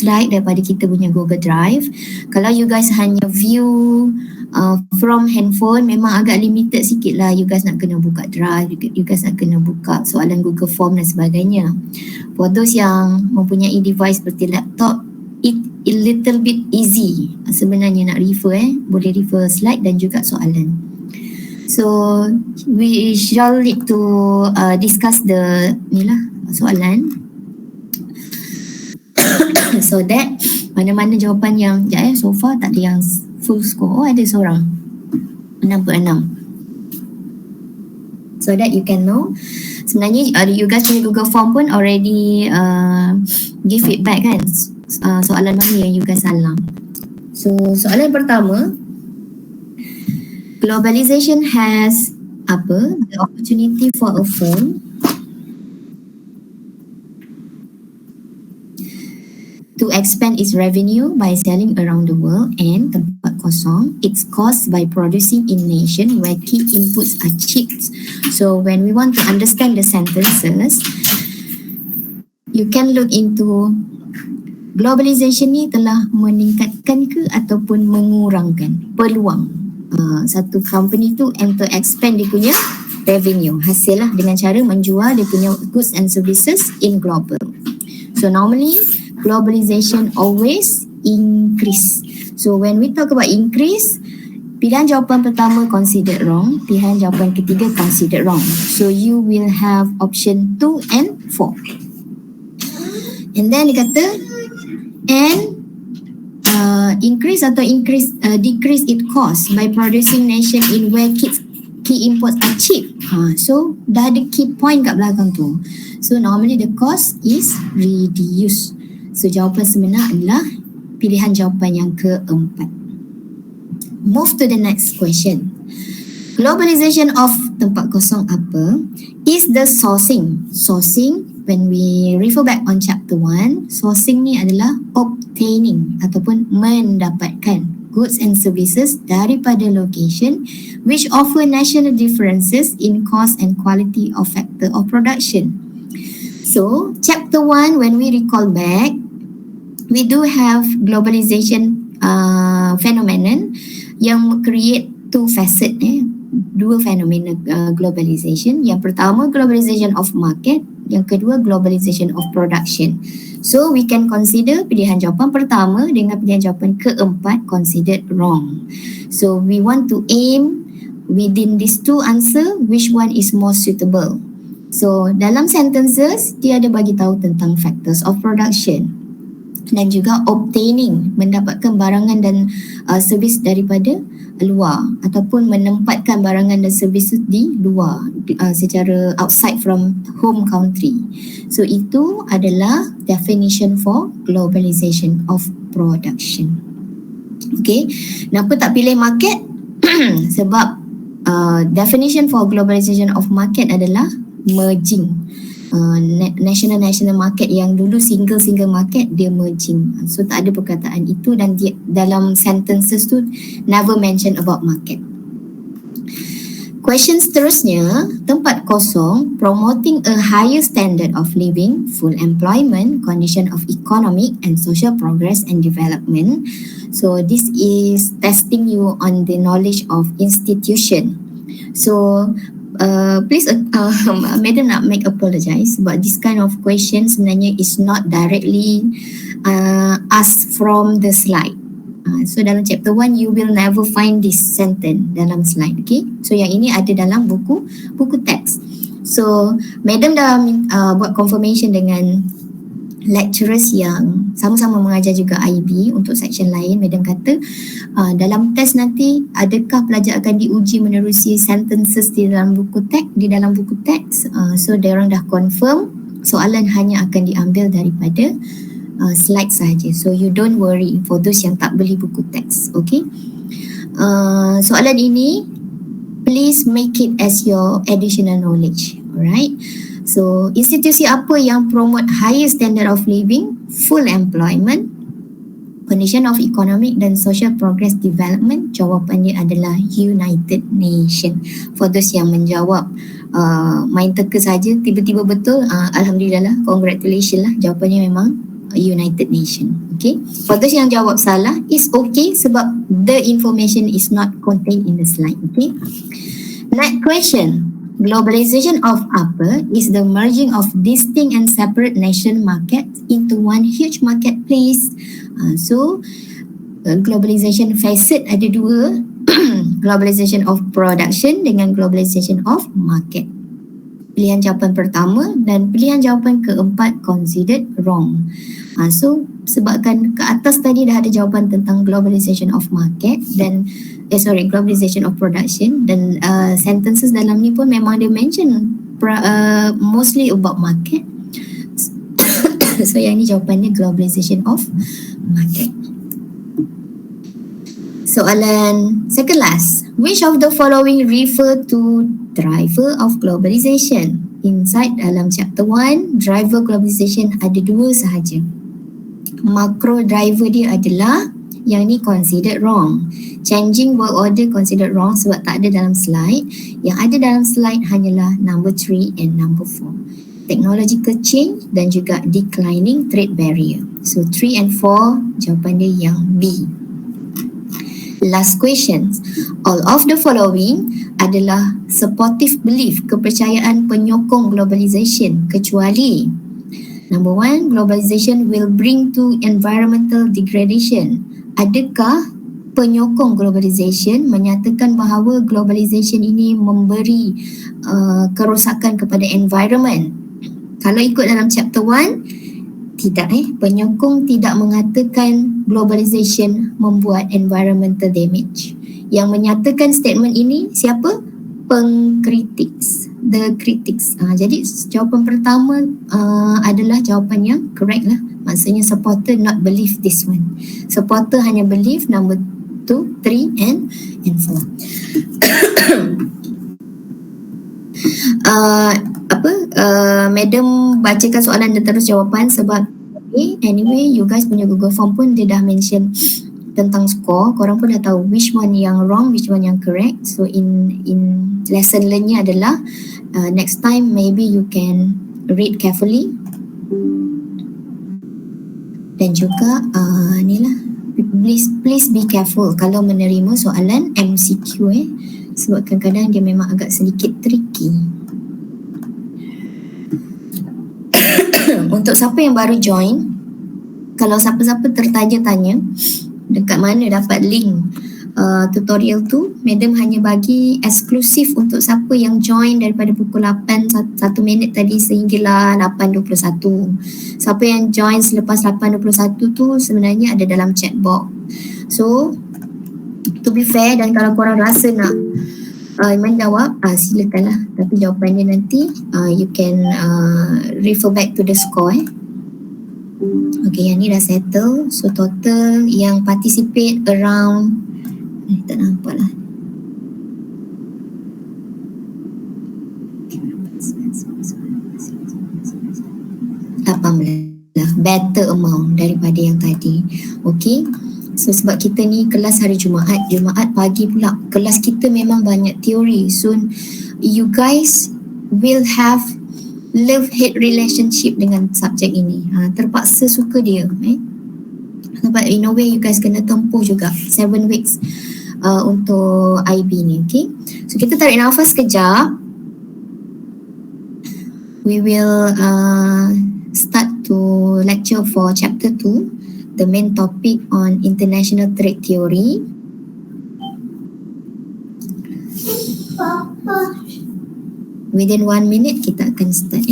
slide daripada kita punya Google Drive. Kalau you guys hanya view from handphone, memang agak limited sikit lah. You guys nak kena buka Drive, you guys nak kena buka soalan Google Form dan sebagainya. For those yang mempunyai device seperti laptop, it a little bit easy sebenarnya nak refer, boleh refer slide dan juga soalan. So we shall need to discuss the ni lah soalan. So that mana-mana jawapan yang so far tak ada yang full score. Oh, ada seorang 6.6. So that you can know. Sebenarnya you guys punya Google Form pun already give feedback kan, soalan mana yang you guys salah. So soalan pertama, globalization has apa? The opportunity for a firm to expand its revenue by selling around the world, and tempat kosong, it's caused by producing in nation where key inputs are cheap. So when we want to understand the sentences, you can look into globalization ni telah meningkatkan ke ataupun mengurangkan peluang satu company tu and to expand dia punya revenue, hasil lah dengan cara menjual dia punya goods and services in global. So normally globalization always increase. So when we talk about increase, pilihan jawapan pertama considered wrong, pilihan jawapan ketiga considered wrong. So you will have option 2 and 4. And then dia kata and increase atau decrease its cost by producing nation in where key imports are cheap. So dah ada key point kat belakang tu. So normally the cost is reduced. So jawapan sebenar adalah pilihan jawapan yang keempat. Move to the next question. Globalization of tempat kosong apa is the sourcing. Sourcing, when we refer back on chapter 1, sourcing ni adalah obtaining ataupun mendapatkan goods and services daripada location which offer national differences in cost and quality of factor of production. So chapter 1, when we recall back, we do have globalization phenomenon yang create two facet, dua fenomena globalization. Yang pertama globalization of market, yang kedua globalization of production. So we can consider pilihan jawapan pertama dengan pilihan jawapan keempat considered wrong. So we want to aim within these two answer which one is more suitable. So dalam sentences dia ada bagi tahu tentang factors of production dan juga obtaining, mendapatkan barangan dan servis daripada luar ataupun menempatkan barangan dan servis di luar secara outside from home country. So itu adalah definition for globalization of production. Okay, kenapa tak pilih market? Sebab definition for globalization of market adalah merging. National market yang dulu single market, dia merging. So tak ada perkataan itu dan dia, dalam sentences tu never mention about market. Question seterusnya, tempat kosong, promoting a higher standard of living, full employment, condition of economic and social progress and development. So this is testing you on the knowledge of institution. So please madam nak make apologize, but this kind of question sebenarnya is not directly asked from the slide. So dalam chapter 1 you will never find this sentence dalam slide. Okay, so yang ini ada dalam buku teks. So madam dah buat confirmation dengan lecturers yang sama-sama mengajar juga IB untuk section lain. Madam kata dalam test nanti adakah pelajar akan diuji menerusi sentences di dalam buku teks. So diorang dah confirm soalan hanya akan diambil daripada slide sahaja. So you don't worry for those yang tak beli buku teks. Okay, soalan ini please make it as your additional knowledge. Alright, so institusi apa yang promote higher standard of living, full employment, condition of economic dan social progress development? Jawapannya adalah United Nations. For those yang menjawab main teka saja tiba-tiba betul, alhamdulillah lah, congratulations lah, jawapannya memang United Nations. Okay. For those yang jawab salah, it's okay sebab the information is not contained in the slide. Okay. Next question. Globalization of apa is the merging of distinct and separate nation markets into one huge marketplace. Globalization facet ada dua. Globalization of production dengan globalization of market. Pilihan jawapan pertama dan pilihan jawapan keempat considered wrong. Sebabkan ke atas tadi dah ada jawapan tentang globalization of market dan globalization of production dan sentences dalam ni pun memang dia mention mostly about market. So yang ni jawapannya globalization of market. Soalan second last. Which of the following refer to driver of globalization? Inside dalam chapter 1, driver globalization ada dua sahaja. Macro driver dia adalah yang ni considered wrong. Changing world order considered wrong sebab tak ada dalam slide. Yang ada dalam slide hanyalah number 3 and number 4. Technological change dan juga declining trade barrier. So 3 and 4 jawapan dia yang B. Last questions. All of the following adalah supportive belief, kepercayaan penyokong globalization kecuali number 1, globalization will bring to environmental degradation. Adakah penyokong globalization menyatakan bahawa globalization ini memberi kerosakan kepada environment? Kalau ikut dalam chapter 1, tidak penyokong tidak mengatakan globalization membuat environmental damage. Yang menyatakan statement ini siapa? Pengkritik, the critics. Jadi jawapan pertama adalah jawapan yang correct lah. Maksudnya supporter not believe this one. Supporter hanya believe number 2, 3 and 4. Madam bacakan soalan dan terus jawapan sebab anyway you guys punya Google Form pun dia dah mention tentang score. Korang pun dah tahu which one yang wrong, which one yang correct. So in lesson learnnya adalah next time maybe you can read carefully dan juga ni lah, please be careful kalau menerima soalan MCQ sebab kadang-kadang dia memang agak sedikit tricky. Untuk siapa yang baru join, kalau siapa-siapa tertanya-tanya dekat mana dapat link tutorial tu, Madam hanya bagi eksklusif untuk siapa yang join daripada pukul 8 1 minit tadi sehinggalah 8.21. Siapa yang join selepas 8.21 tu sebenarnya ada dalam chat box. So to be fair, dan kalau korang rasa nak menjawab, silakanlah, tapi jawapannya nanti you can refer back to the score. Okay, yang ni dah settle. So total yang participate around tak nampak lah, 18 lah, better amount daripada yang tadi. Okay, so sebab kita ni kelas hari Jumaat pagi pula, kelas kita memang banyak teori. So you guys will have love-hate relationship dengan subjek ini. Terpaksa suka dia. Sebab in a way you guys kena tempuh juga 7 weeks untuk IB ni. Okay, so kita tarik nafas kejap. We will start to lecture for chapter 2, the main topic on international trade theory. Within 1 minute kita akan start.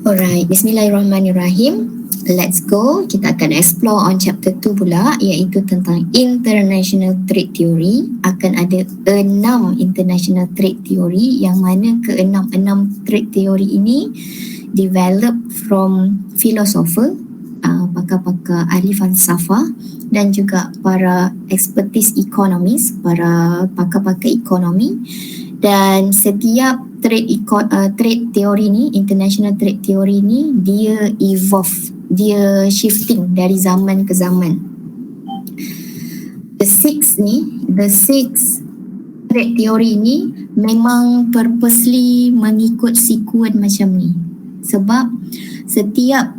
Alright, Bismillahirrahmanirrahim. Let's go. Kita akan explore on chapter 2 pula, iaitu tentang International Trade Theory. Akan ada 6 International Trade Theory, yang mana ke-6 trade theory ini develop from philosopher, pakar-pakar ahli falsafah dan juga para expertise economist, para pakar-pakar ekonomi. Dan setiap trade theory ni, international trade theory ni, dia evolve, dia shifting dari zaman ke zaman. The six trade theory ni memang purposely mengikut sequence macam ni, sebab setiap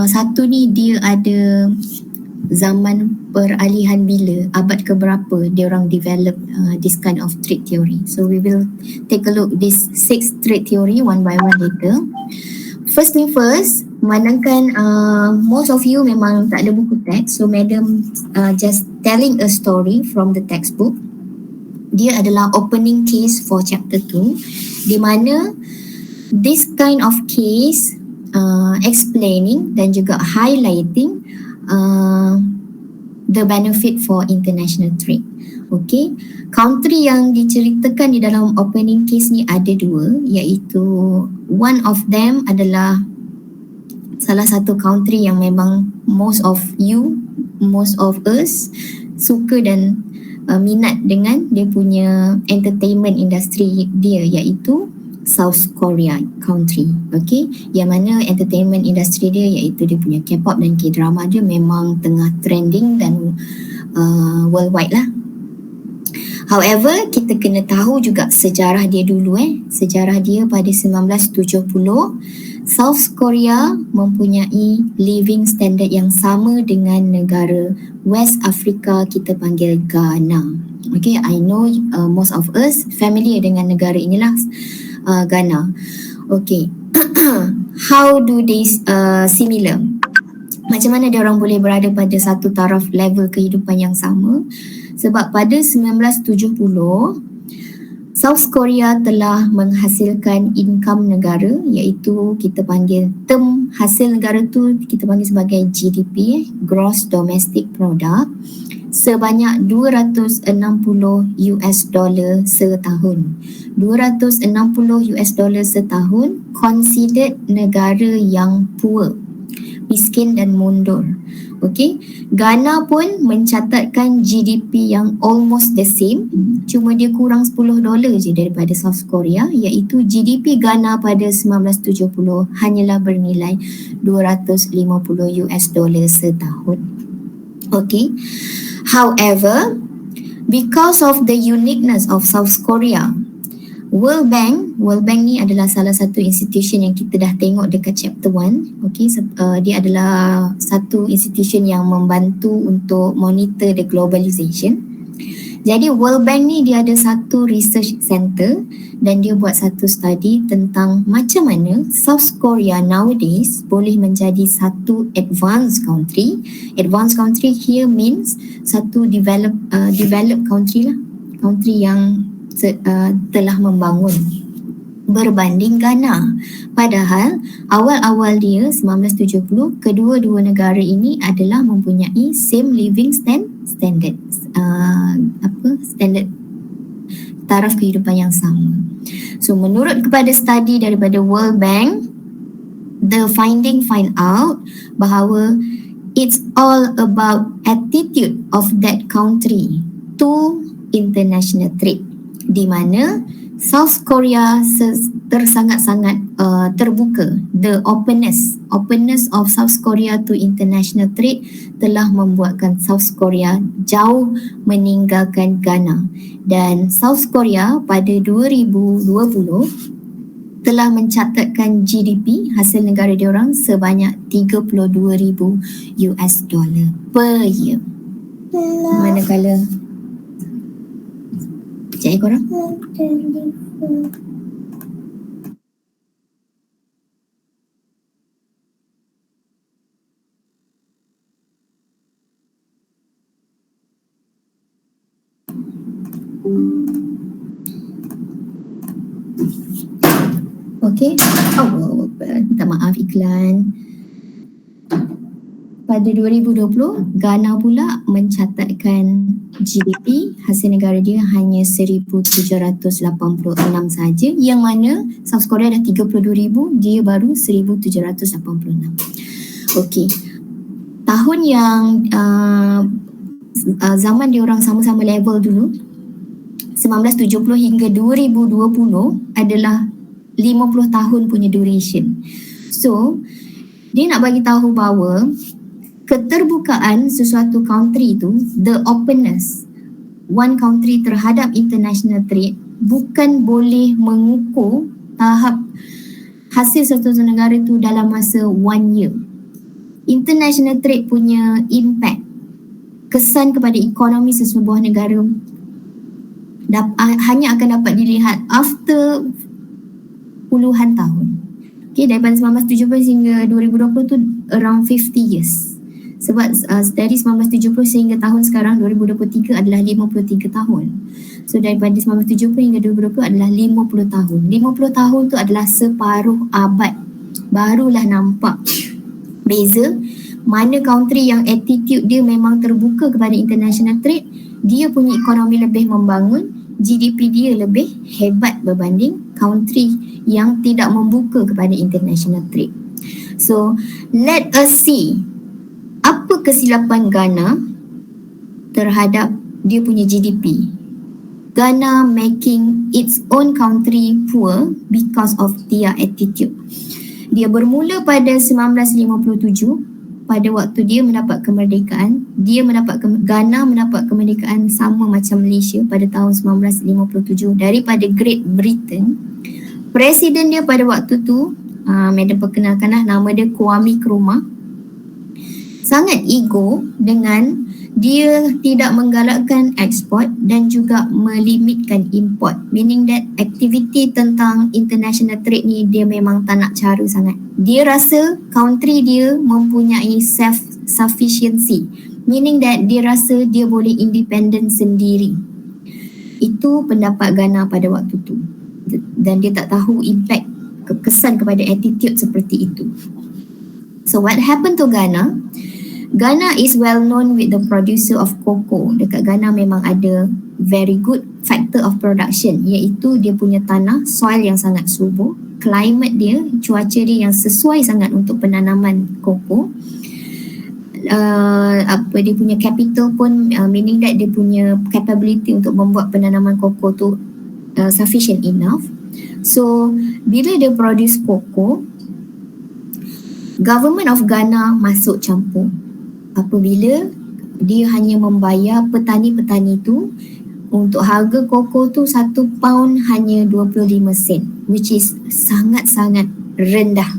satu ni dia ada zaman peralihan bila, abad keberapa dia orang develop this kind of trade theory. So we will take a look this 6 trade theory one by one later. First thing first, memandangkan most of you memang tak ada buku teks, so madam just telling a story from the textbook. Dia adalah opening case for chapter 2, di mana this kind of case explaining dan juga highlighting the benefit for international trade. Okay, country yang diceritakan di dalam opening case ni ada 2, iaitu one of them adalah salah satu country yang memang most of us suka dan minat dengan dia punya entertainment industry dia, iaitu South Korea country. Okay, yang mana entertainment industry dia, iaitu dia punya K-pop dan K-drama dia memang tengah trending dan worldwide lah. However, kita kena tahu juga sejarah dia dulu. Sejarah dia pada 1970, South Korea mempunyai living standard yang sama dengan negara West Africa, kita panggil Ghana. Okay, I know most of us familiar dengan negara inilah, Ghana. Okay, how do they similar? Macam mana dia orang boleh berada pada satu taraf level kehidupan yang sama? Sebab pada 1970, South Korea telah menghasilkan income negara, iaitu kita panggil term hasil negara tu kita panggil sebagai GDP, Gross Domestic Product, sebanyak $260 setahun. $260 setahun considered negara yang poor, miskin dan mundur. Okay, Ghana pun mencatatkan GDP yang almost the same, cuma dia kurang $10 je daripada South Korea, iaitu GDP Ghana pada 1970 hanyalah bernilai $250 setahun. Okay, however, because of the uniqueness of South Korea, World Bank ni adalah salah satu institution yang kita dah tengok dekat chapter 1. Okay, dia adalah satu institution yang membantu untuk monitor the globalization. Jadi World Bank ni dia ada satu research center dan dia buat satu study tentang macam mana South Korea nowadays boleh menjadi satu advanced country. Advanced country here means satu developed country lah, country yang telah membangun berbanding Ghana. Padahal awal-awal dia 1970, kedua-dua negara ini adalah mempunyai same living standard, standard taraf kehidupan yang sama. So menurut kepada study daripada World Bank, the find out bahawa it's all about attitude of that country to international trade, di mana South Korea tersangat-sangat terbuka. The openness of South Korea to international trade telah membuatkan South Korea jauh meninggalkan Ghana, dan South Korea pada 2020 telah mencatatkan GDP hasil negara diorang sebanyak $32,000 per year. Manakala cik korang? Okay. Oh, minta maaf iklan. Pada 2020, Ghana pula mencatatkan GDP hasil negara dia hanya 1,786 saja, yang mana South Korea dah 32,000, dia baru 1,786. Okey. Tahun yang zaman dia orang sama-sama level dulu, 1970 hingga 2020 adalah 50 tahun punya duration. So, dia nak bagi tahu bahawa keterbukaan sesuatu country itu, the openness one country terhadap international trade, bukan boleh mengukur tahap hasil satu negara itu dalam masa 1 year. International trade punya impact, kesan kepada ekonomi sesebuah negara hanya akan dapat dilihat after puluhan tahun. Okay, daripada 1970 hingga 2020 tu around 50 years. Sebab dari 1970 sehingga tahun sekarang 2023 adalah 53 tahun. So daripada 1970 hingga 2020 adalah 50 tahun. 50 tahun tu adalah separuh abad. Barulah nampak beza mana country yang attitude dia memang terbuka kepada international trade, dia punya ekonomi lebih membangun, GDP dia lebih hebat berbanding country yang tidak membuka kepada international trade. So let us see apa kesilapan Ghana terhadap dia punya GDP. Ghana making its own country poor because of their attitude. Dia bermula pada 1957, pada waktu dia mendapat kemerdekaan. Ghana mendapat kemerdekaan sama macam Malaysia pada tahun 1957 daripada Great Britain. Presiden dia pada waktu tu, Madam perkenalkanlah, nama dia Kwame Nkrumah. Sangat ego dengan dia tidak menggalakkan ekspor dan juga melimitkan import, meaning that aktiviti tentang international trade ni dia memang tak nak cara sangat. Dia rasa country dia mempunyai self-sufficiency, meaning that dia rasa dia boleh independent sendiri. Itu pendapat Ghana pada waktu tu, dan dia tak tahu impact kesan kepada attitude seperti itu. So what happened to Ghana? Ghana is well known with the producer of cocoa. Dekat Ghana memang ada very good factor of production, iaitu dia punya tanah, soil yang sangat subur, climate dia, cuaca dia yang sesuai sangat untuk penanaman cocoa. Dia punya capital pun, meaning that dia punya capability untuk membuat penanaman cocoa tu sufficient enough. So bila dia produce cocoa, government of Ghana masuk campur. Apabila dia hanya membayar petani-petani tu untuk harga koko tu 1 pound hanya 25 sen, which is sangat-sangat rendah.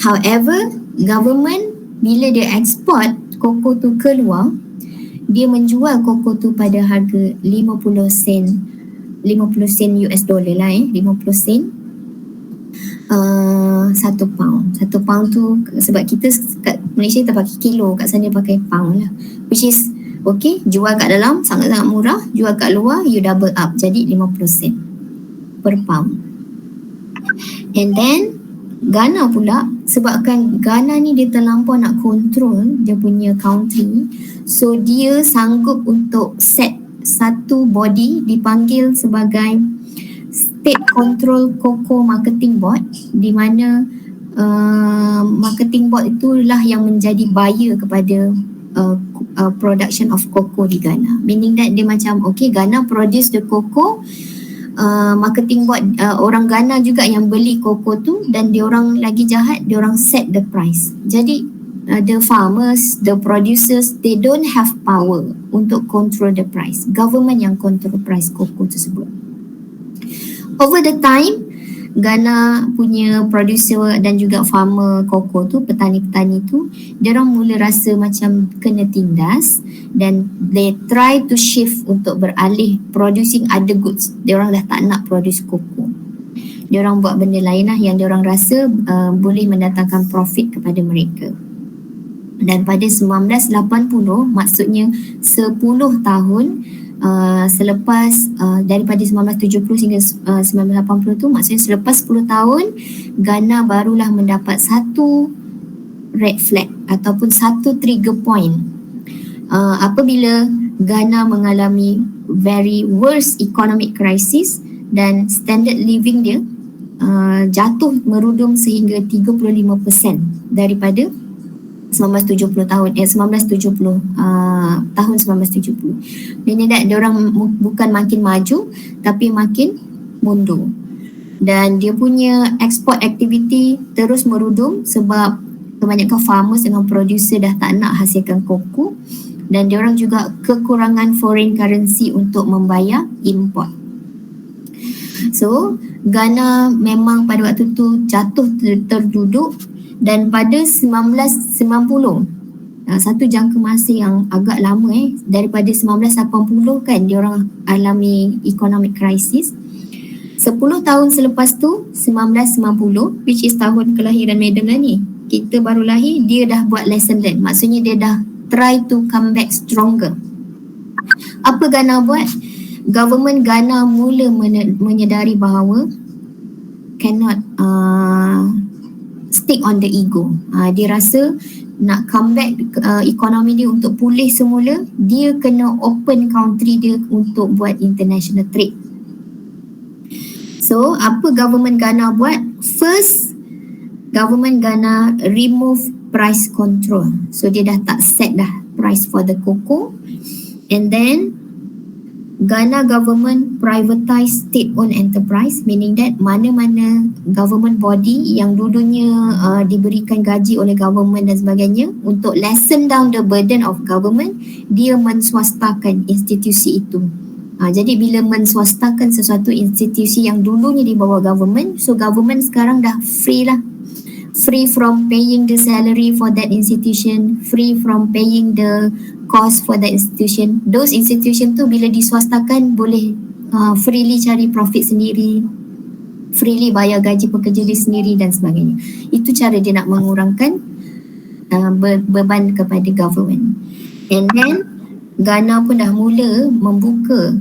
However, government bila dia ekspor koko tu keluar, dia menjual koko tu pada harga 50 sen US dollar lah, 50 sen 1 pound. 1 pound tu sebab kita kat Malaysia kita pakai kilo, kat sana pakai pound lah, which is okay, jual kat dalam sangat-sangat murah, jual kat luar you double up jadi 50 sen per pound. And then Ghana pula, sebabkan Ghana ni dia terlampau nak control dia punya country, so dia sanggup untuk set satu body dipanggil sebagai State Control Cocoa Marketing Board, di mana marketing board itulah yang menjadi buyer kepada production of cocoa di Ghana. Meaning that dia macam okay, Ghana produce the cocoa, marketing board orang Ghana juga yang beli cocoa tu, dan dia orang lagi jahat, dia orang set the price. Jadi the farmers, the producers, they don't have power untuk control the price. Government yang control price cocoa tersebut. Over the time, Ghana punya producer dan juga farmer cocoa tu, petani-petani tu, dia orang mula rasa macam kena tindas, dan they try to shift untuk beralih producing other goods. Dia orang dah tak nak produce cocoa. Dia orang buat benda lain lah yang dia orang rasa boleh mendatangkan profit kepada mereka. Dan pada 1980, maksudnya 10 tahun selepas daripada 1970 hingga 1980 tu, maksudnya selepas 10 tahun Ghana barulah mendapat satu red flag ataupun satu trigger point apabila Ghana mengalami very worst economic crisis dan standard living dia jatuh merudum sehingga 35% daripada 1970 tahun 1970. Meaning that dia orang bukan makin maju tapi makin mundur. Dan dia punya export activity terus merudum sebab kebanyakan farmers dengan producer dah tak nak hasilkan koko, dan dia orang juga kekurangan foreign currency untuk membayar import. So Ghana memang pada waktu tu jatuh terduduk, dan pada 1990, satu jangka masa yang agak lama daripada 1980 kan dia orang alami economic crisis. 10 tahun selepas tu 1990, which is tahun kelahiran Madam lah ni, kita baru lahir, dia dah buat lesson learn. Maksudnya dia dah try to come back stronger. Apa Ghana buat? Government Ghana mula menyedari bahawa cannot stick on the ego. Dia rasa nak come back ekonomi dia untuk pulih semula, dia kena open country dia untuk buat international trade. So apa government Ghana buat? First, government Ghana remove price control. So dia dah tak set dah price for the cocoa. And then Ghana government privatize state-owned enterprise, meaning that mana-mana government body yang dulunya diberikan gaji oleh government dan sebagainya, untuk lessen down the burden of government, dia menswastakan institusi itu. Jadi bila menswastakan sesuatu institusi yang dulunya di bawah government, so government sekarang dah free lah. Free from paying the salary for that institution, free from paying the cost for that institution. Those institution tu bila diswastakan boleh freely cari profit sendiri, freely bayar gaji pekerja dia sendiri dan sebagainya. Itu cara dia nak mengurangkan beban kepada government. And then Ghana pun dah mula membuka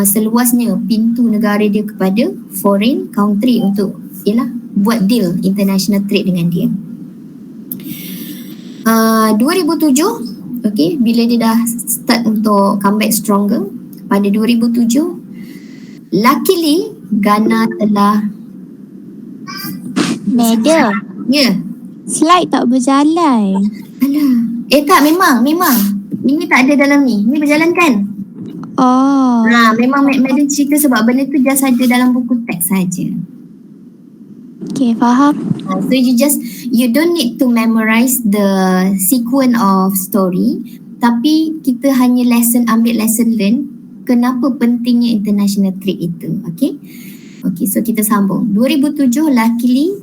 seluasnya pintu negara dia kepada foreign country untuk buat deal international trade dengan dia. 2007, okay, bila dia dah start untuk come back stronger, pada 2007 luckily Ghana telah Madam, ya, slide tak berjalan. alah, tak, memang ini tak ada dalam ni berjalan kan. Oh, Memang Madam cerita sebab benda tu just ada dalam buku teks saja. okay, faham. So you don't need to memorize the sequence of story, tapi kita hanya ambil lesson learn kenapa pentingnya international trade itu. Okay, so kita sambung. 2007 luckily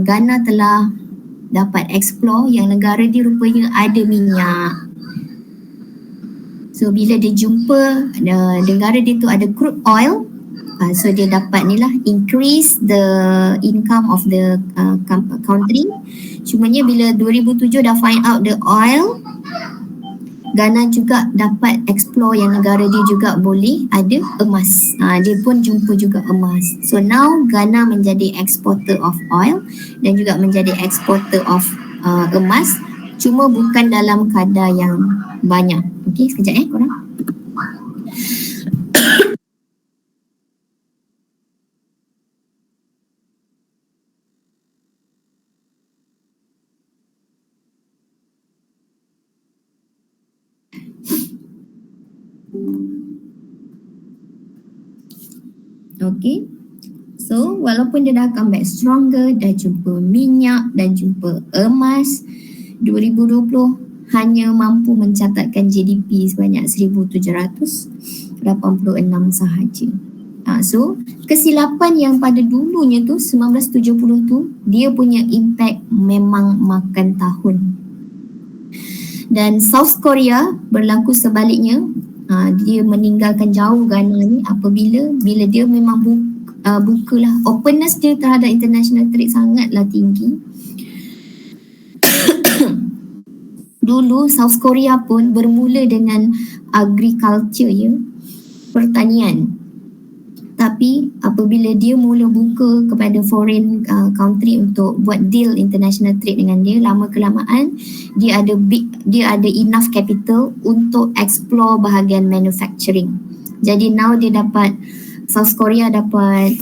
Ghana telah dapat explore yang negara dia rupanya ada minyak. So bila dia jumpa negara dia tu ada crude oil, so dia dapat increase the income of the country. Cumanya bila 2007 dah find out the oil, Ghana juga dapat explore yang negara dia juga boleh ada emas. Dia pun jumpa juga emas. So now Ghana menjadi exporter of oil dan juga menjadi exporter of emas, cuma bukan dalam kadar yang banyak. Okay, sekejap korang. Okay, so walaupun dia dah come back stronger, dah jumpa minyak dan jumpa emas, 2020 hanya mampu mencatatkan GDP sebanyak 1,786 sahaja. So kesilapan yang pada dulunya tu 1970 tu, dia punya impact memang makan tahun. Dan South Korea berlaku sebaliknya. Dia meninggalkan jauh Ghana ni apabila dia memang bukalah openness dia terhadap international trade sangatlah tinggi. Dulu South Korea pun bermula dengan agriculture pertanian. Tapi apabila dia mula buka kepada foreign country untuk buat deal international trade dengan dia, lama kelamaan dia ada enough capital untuk explore bahagian manufacturing. Jadi now South Korea dapat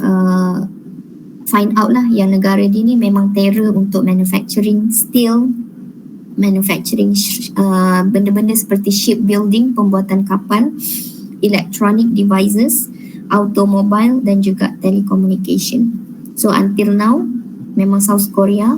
find out lah yang negara dia ni memang terror untuk manufacturing steel, manufacturing benda-benda seperti shipbuilding, pembuatan kapal, electronic devices, automobile dan juga telecommunication. So until now memang South Korea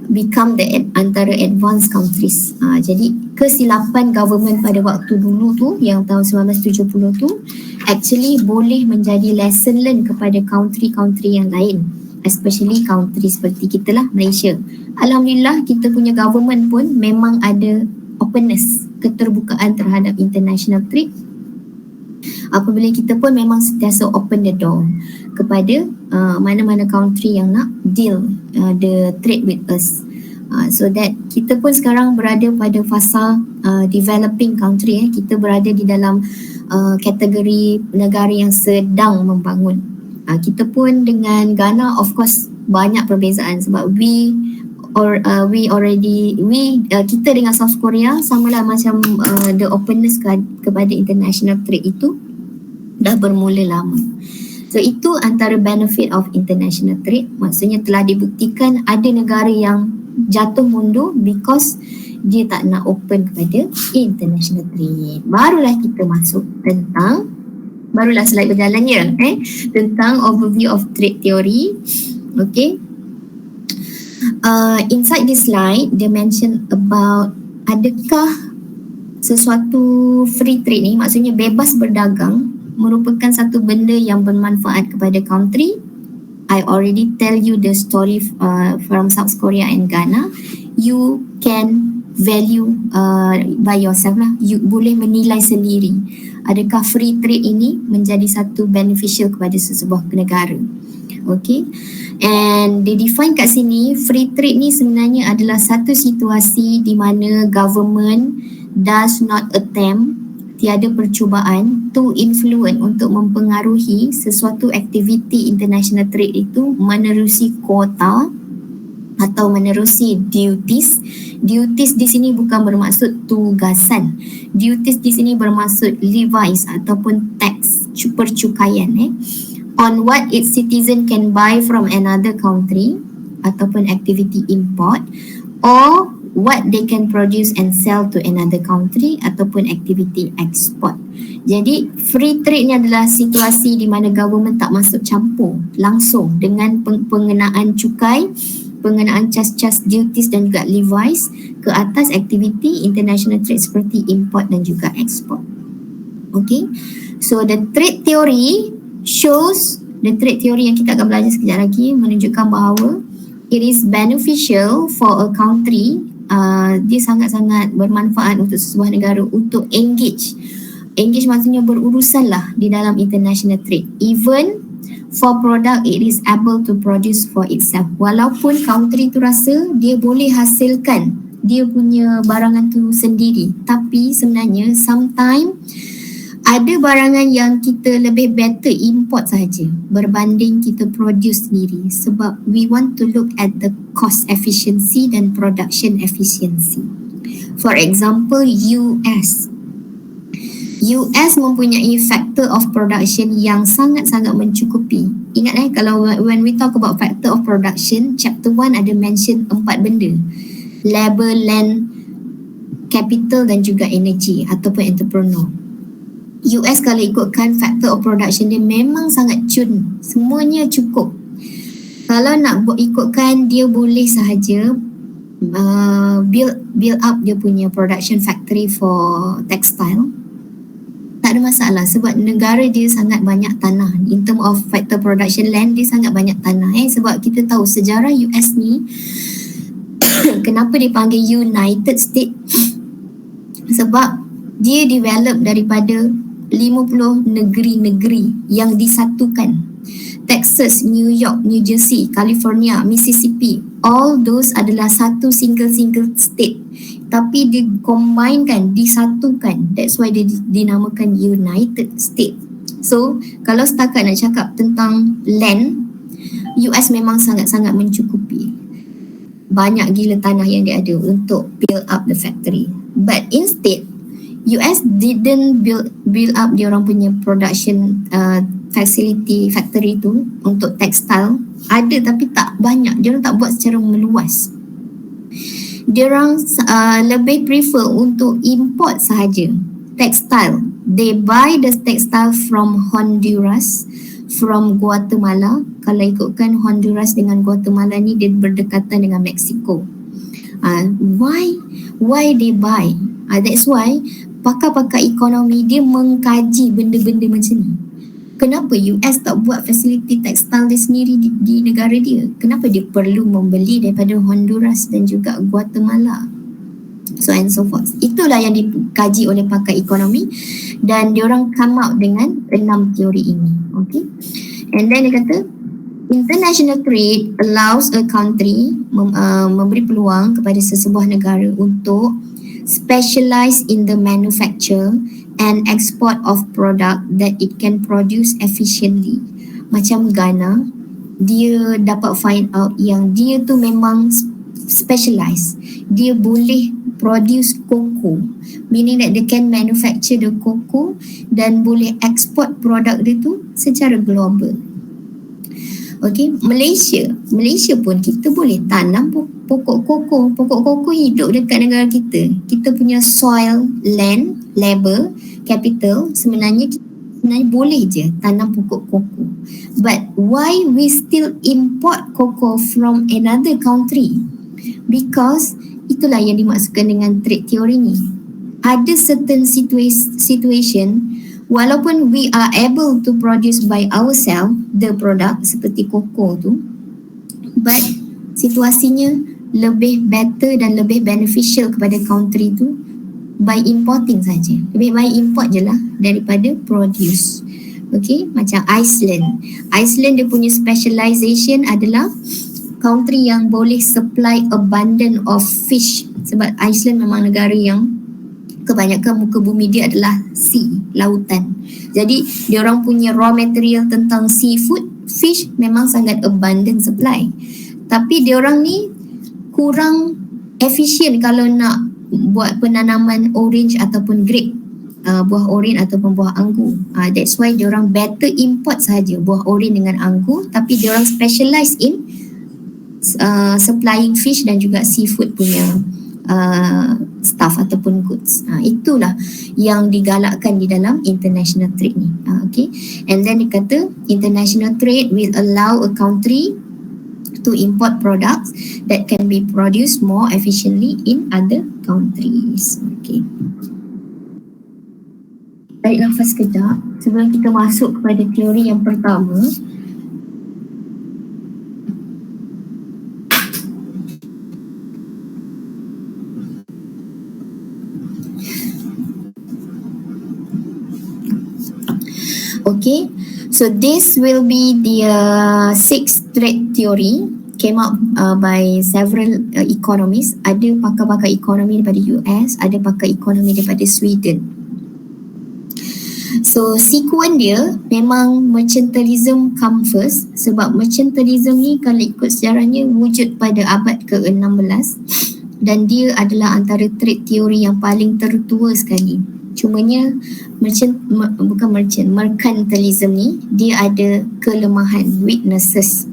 become antara advanced countries. Jadi kesilapan government pada waktu dulu tu yang tahun 1970 tu actually boleh menjadi lesson learn kepada country-country yang lain, especially country seperti kita lah, Malaysia. Alhamdulillah kita punya government pun memang ada openness, keterbukaan terhadap international trade. Apabila kita pun memang sentiasa open the door kepada mana-mana country yang nak deal the trade with us. So that kita pun sekarang berada pada fasa developing country. Kita berada di dalam kategori negara yang sedang membangun. Kita pun dengan Ghana of course banyak perbezaan sebab kita dengan South Korea samalah macam the openness kepada international trade itu dah bermula lama. So itu antara benefit of international trade. Maksudnya telah dibuktikan ada negara yang jatuh mundur because dia tak nak open kepada international trade. Barulah kita masuk barulah slide berjalan ya, tentang overview of trade theory. Okay. Inside this slide, they mention about adakah sesuatu free trade ni, maksudnya bebas berdagang, merupakan satu benda yang bermanfaat kepada country. I already tell you the story from South Korea and Ghana. You can value by yourself lah. You boleh menilai sendiri adakah free trade ini menjadi satu beneficial kepada sesebuah negara. Okay. And they define kat sini, free trade ni sebenarnya adalah satu situasi di mana government does not attempt, tiada percubaan to influence, untuk mempengaruhi sesuatu aktiviti international trade itu menerusi kuota atau menerusi duties. Duties di sini bukan bermaksud tugasan. Duties di sini bermaksud levies ataupun tax, percukaian on what its citizen can buy from another country ataupun activity import, or what they can produce and sell to another country ataupun activity export. Jadi free trade ni adalah situasi di mana government tak masuk campur langsung dengan pengenaan cukai, pengenaan cas-cas duties dan juga levies ke atas aktiviti international trade seperti import dan juga export. Okay, so the trade theory shows, the trade theory yang kita akan belajar sekejap lagi menunjukkan bahawa it is beneficial for a country, dia sangat-sangat bermanfaat untuk sebuah negara untuk engage maksudnya berurusan lah di dalam international trade, even for product it is able to produce for itself. Walaupun country tu rasa dia boleh hasilkan dia punya barangan tu sendiri, tapi sebenarnya sometimes ada barangan yang kita lebih better import saja berbanding kita produce sendiri, sebab we want to look at the cost efficiency dan production efficiency. For example, US mempunyai factor of production yang sangat-sangat mencukupi. Ingat kalau when we talk about factor of production, chapter 1 ada mention 4 benda: labor, land, capital dan juga energy ataupun entrepreneur. US kalau ikutkan factor of production dia memang sangat cun, semuanya cukup. Kalau nak ikutkan, dia boleh sahaja build up dia punya production factory for textile. Tak ada masalah sebab negara dia sangat banyak tanah. In term of factor production land, dia sangat banyak tanah. Sebab kita tahu sejarah US ni kenapa dipanggil United States? Sebab dia develop daripada 50 negeri-negeri yang disatukan. Texas, New York, New Jersey, California, Mississippi, all those adalah satu single state tapi dikombinekan, disatukan. That's why dia dinamakan United States. So kalau setakat nak cakap tentang land, US memang sangat-sangat mencukupi. Banyak gila tanah yang dia ada untuk build up the factory. But instead, US didn't build up dia orang punya production factory tu untuk textile. Ada tapi tak banyak. Dia orang tak buat secara meluas. Dia orang lebih prefer untuk import sahaja textile. They buy the textile from Honduras, from Guatemala. Kalau ikutkan Honduras dengan Guatemala ni dia berdekatan dengan Mexico. Why they buy? That's why pakar-pakar ekonomi dia mengkaji benda-benda macam ni. Kenapa US tak buat fasiliti tekstil dia sendiri di negara dia? Kenapa dia perlu membeli daripada Honduras dan juga Guatemala? So and so forth. Itulah yang dikaji oleh pakar ekonomi dan diorang come out dengan 6 teori ini. Okay. And then dia kata international trade allows a country memberi peluang kepada sesebuah negara untuk specialize in the manufacture and export of product that it can produce efficiently. Macam Ghana, dia dapat find out yang dia tu memang specialize. Dia boleh produce cocoa, meaning that they can manufacture the cocoa dan boleh export produk dia tu secara global. Okay, Malaysia pun kita boleh tanam pokok koko. Pokok koko hidup dekat negara kita. Kita punya soil, land, labor, capital sebenarnya boleh je tanam pokok koko. But why we still import cocoa from another country? Because itulah yang dimaksudkan dengan trade theory ni. Ada certain situation walaupun we are able to produce by ourselves the product seperti koko tu, but situasinya lebih better dan lebih beneficial kepada country tu by importing saja. Lebih baik import je lah daripada produce. Okay, macam Iceland. Iceland dia punya specialization adalah country yang boleh supply abundant of fish, sebab Iceland memang negara yang kebanyakan muka bumi dia adalah sea, lautan. Jadi dia orang punya raw material tentang seafood, fish memang sangat abundant supply. Tapi dia orang ni kurang efisien kalau nak buat penanaman orange ataupun grape, buah orange ataupun buah anggur. That's why dia orang better import saja buah orange dengan anggur, tapi dia orang specialize in supplying fish dan juga seafood punya stuff ataupun goods. Itulah yang digalakkan di dalam international trade ni. Okay. And then dia kata international trade will allow a country to import products that can be produced more efficiently in other countries. Okay. Tarik nafas kejap sebelum kita masuk kepada teori yang pertama. Okay, so this will be the sixth trade theory came up by several economists. Ada pakar-pakar ekonomi daripada US, ada pakar ekonomi daripada Sweden. So sequence dia memang mercantilism come first, sebab mercantilism ni kalau ikut sejarahnya wujud pada abad ke-16 dan dia adalah antara trade theory yang paling tertua sekali. Cumanya mercantilism ni dia ada kelemahan, weaknesses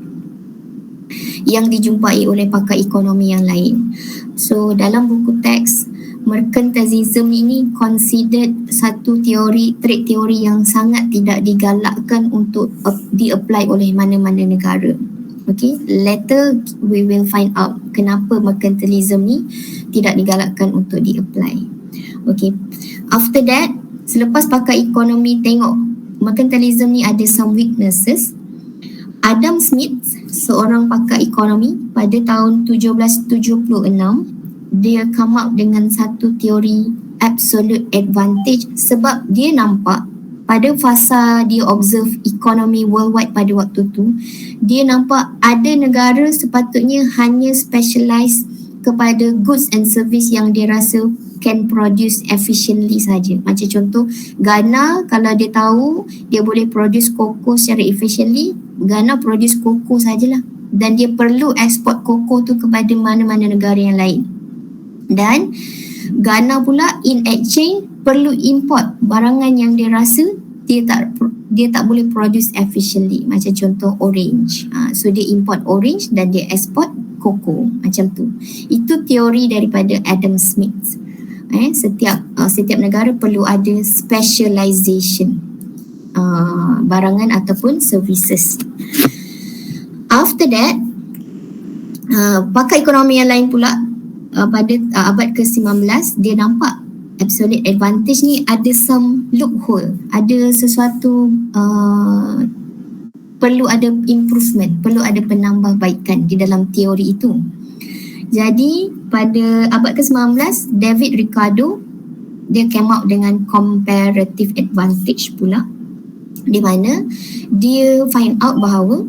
yang dijumpai oleh pakar ekonomi yang lain. So dalam buku teks, mercantilism ini considered satu teori, trade teori yang sangat tidak digalakkan untuk di-apply oleh mana-mana negara. Okay, later we will find out kenapa mercantilism ni tidak digalakkan untuk di-apply. Okay, after that, selepas pakar ekonomi tengok mercantilism ni ada some weaknesses, Adam Smith, seorang pakar ekonomi, pada tahun 1776 dia come up dengan satu teori absolute advantage, sebab dia nampak pada fasa dia observe ekonomi worldwide pada waktu tu, dia nampak ada negara sepatutnya hanya specialize kepada goods and service yang dia rasa can produce efficiently saja. Macam contoh Ghana, kalau dia tahu dia boleh produce cocoa secara efficiently, Ghana produce cocoa sajalah, dan dia perlu ekspor cocoa tu kepada mana-mana negara yang lain. Dan Ghana pula in exchange perlu import barangan yang dia rasa dia tak boleh produce efficiently, macam contoh orange. So dia import orange dan dia export cocoa, macam tu. Itu teori daripada Adam Smith. Setiap negara perlu ada specialization barangan ataupun services. After that, pakar ekonomi yang lain pula pada abad ke-19, dia nampak absolute advantage ni ada some loophole, ada sesuatu perlu ada improvement, perlu ada penambahbaikan di dalam teori itu. Jadi pada abad ke-19, David Ricardo dia came out dengan comparative advantage pula, di mana dia find out bahawa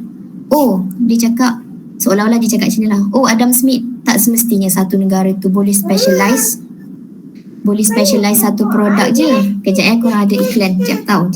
dia cakap seolah-olah dia cakap macam ni lah, Adam Smith tak semestinya satu negara tu boleh specialize satu produk je. Kejap korang ada iklan, jap tahu.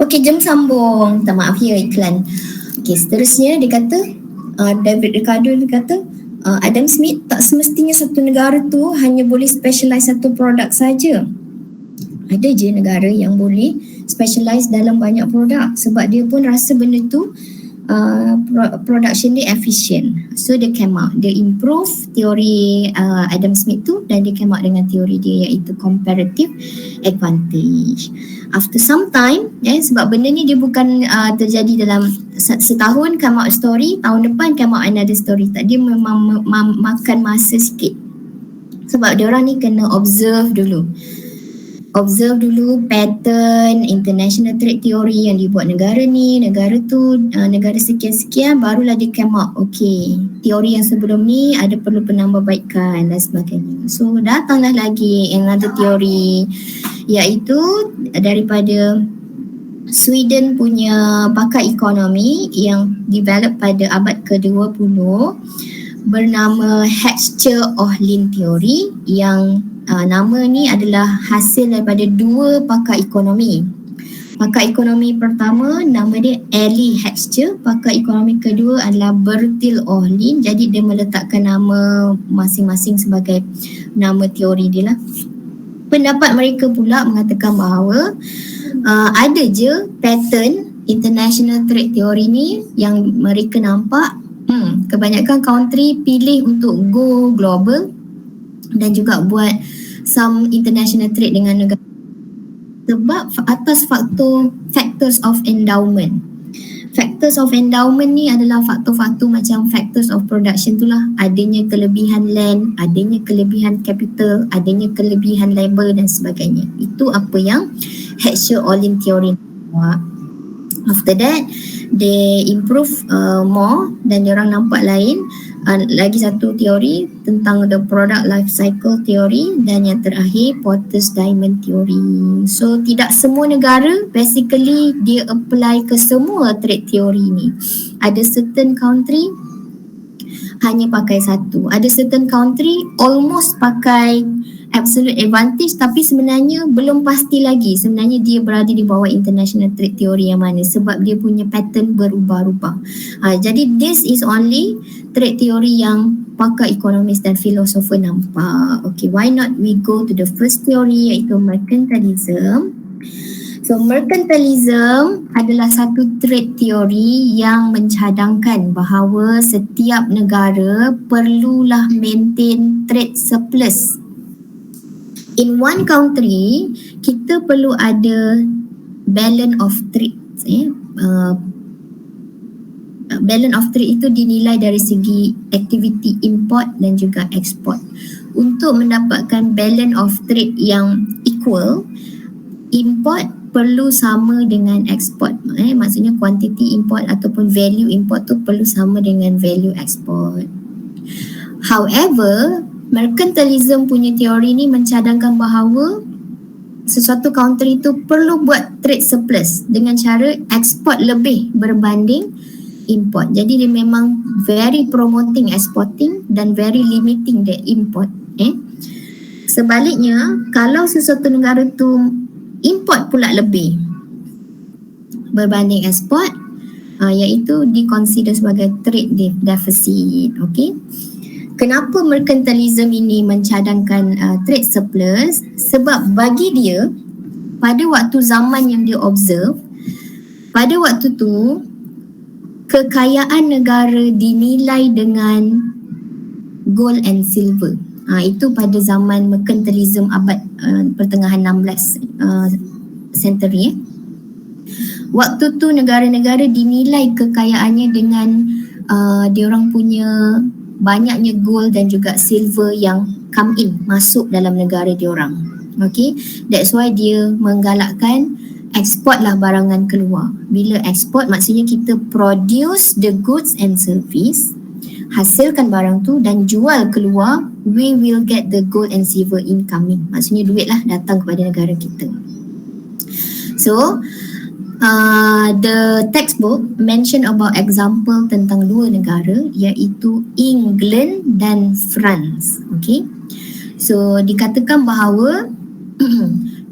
Okey, jom sambung. Minta maaf ya iklan. Okey, seterusnya dia kata, David Ricardo dia kata, Adam Smith, tak semestinya satu negara tu hanya boleh specialize satu produk saja. Ada je negara yang boleh specialize dalam banyak produk sebab dia pun rasa benda tu production dia efficient. So dia came out, dia improve teori Adam Smith tu dan dia came out dengan teori dia iaitu comparative advantage. After some time, sebab benda ni dia bukan terjadi dalam setahun come out story, tahun depan come out another story. Tak, dia memang makan masa sikit. Sebab dia orang ni kena observe dulu pattern international trade theory yang dibuat negara ni, negara tu, negara sekian-sekian, barulah dia come out, okay, teori yang sebelum ni ada perlu penambahbaikan dan sebagainya. So datanglah lagi another teori iaitu daripada Sweden punya pakar ekonomi yang develop pada abad ke-20 bernama Hertzsche-Ohlin theory yang nama ni adalah hasil daripada dua pakar ekonomi. Pakar ekonomi pertama nama dia Elie Hertzsche, pakar ekonomi kedua adalah Bertil Ohlin. Jadi dia meletakkan nama masing-masing sebagai nama teori dia lah. Pendapat mereka pula mengatakan bahawa ada je pattern international trade theory ni yang mereka nampak kebanyakan country pilih untuk go global dan juga buat some international trade dengan negara sebab atas factors of endowment. Factors of endowment ni adalah faktor-faktor macam factors of production tu lah. Adanya kelebihan land, adanya kelebihan capital, adanya kelebihan labor dan sebagainya. Itu apa yang Hertzsche-Ohlin theory buat. After that, they improve more dan diorang nampak lain. Lagi satu teori tentang the product life cycle theory dan yang terakhir Porter's diamond theory. So tidak semua negara basically dia apply ke semua trade theory ni. Ada certain country hanya pakai satu. Ada certain country almost pakai absolute advantage tapi sebenarnya belum pasti lagi sebenarnya dia berada di bawah international trade theory yang mana sebab dia punya pattern berubah-ubah. Jadi this is only trade theory yang pakar ekonomis dan filosofer nampak. Okay, why not we go to the first theory iaitu mercantilism. So mercantilism adalah satu trade theory yang mencadangkan bahawa setiap negara perlulah maintain trade surplus. In one country, kita perlu ada balance of trade. Balance of trade itu dinilai dari segi aktiviti import dan juga ekspor. Untuk mendapatkan balance of trade yang equal, import perlu sama dengan ekspor. Maksudnya kuantiti import ataupun value import tu perlu sama dengan value ekspor. However, mercantilism punya teori ni mencadangkan bahawa sesuatu country tu perlu buat trade surplus dengan cara ekspor lebih berbanding import. Jadi dia memang very promoting exporting dan very limiting the import. Sebaliknya, kalau sesuatu negara tu import pula lebih berbanding ekspor, iaitu diconsider sebagai trade deficit. Okay. Kenapa mercantilism ini mencadangkan trade surplus? Sebab bagi dia, pada waktu zaman yang dia observe, pada waktu tu kekayaan negara dinilai dengan gold and silver. Itu pada zaman mercantilism abad pertengahan 16 century. Waktu tu negara-negara dinilai kekayaannya dengan diorang punya banyaknya gold dan juga silver yang come in, masuk dalam negara diorang. Okay, that's why dia menggalakkan eksport lah barangan keluar. Bila eksport maksudnya kita produce the goods and service, hasilkan barang tu dan jual keluar, we will get the gold and silver incoming. Maksudnya duit lah datang kepada negara kita. So, the textbook mention about example tentang dua negara iaitu England dan France. Okay. So dikatakan bahawa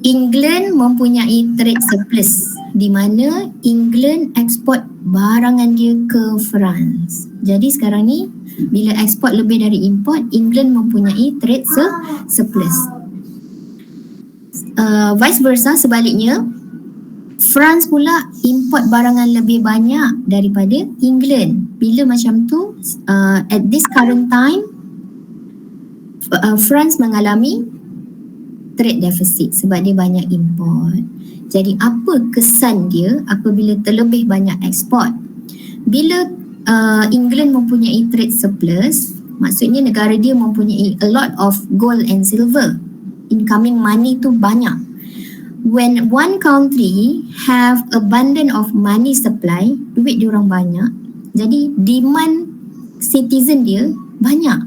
England mempunyai trade surplus di mana England ekspor barangan dia ke France. Jadi sekarang ni bila ekspor lebih dari import, England mempunyai trade surplus. Vice versa, sebaliknya France pula import barangan lebih banyak daripada England. Bila macam tu, at this current time, France mengalami trade deficit sebab dia banyak import. Jadi apa kesan dia apabila terlebih banyak ekspor? Bila England mempunyai trade surplus, maksudnya negara dia mempunyai a lot of gold and silver. Incoming money tu banyak. When one country have abundant of money supply, duit dia orang banyak, jadi demand citizen dia banyak.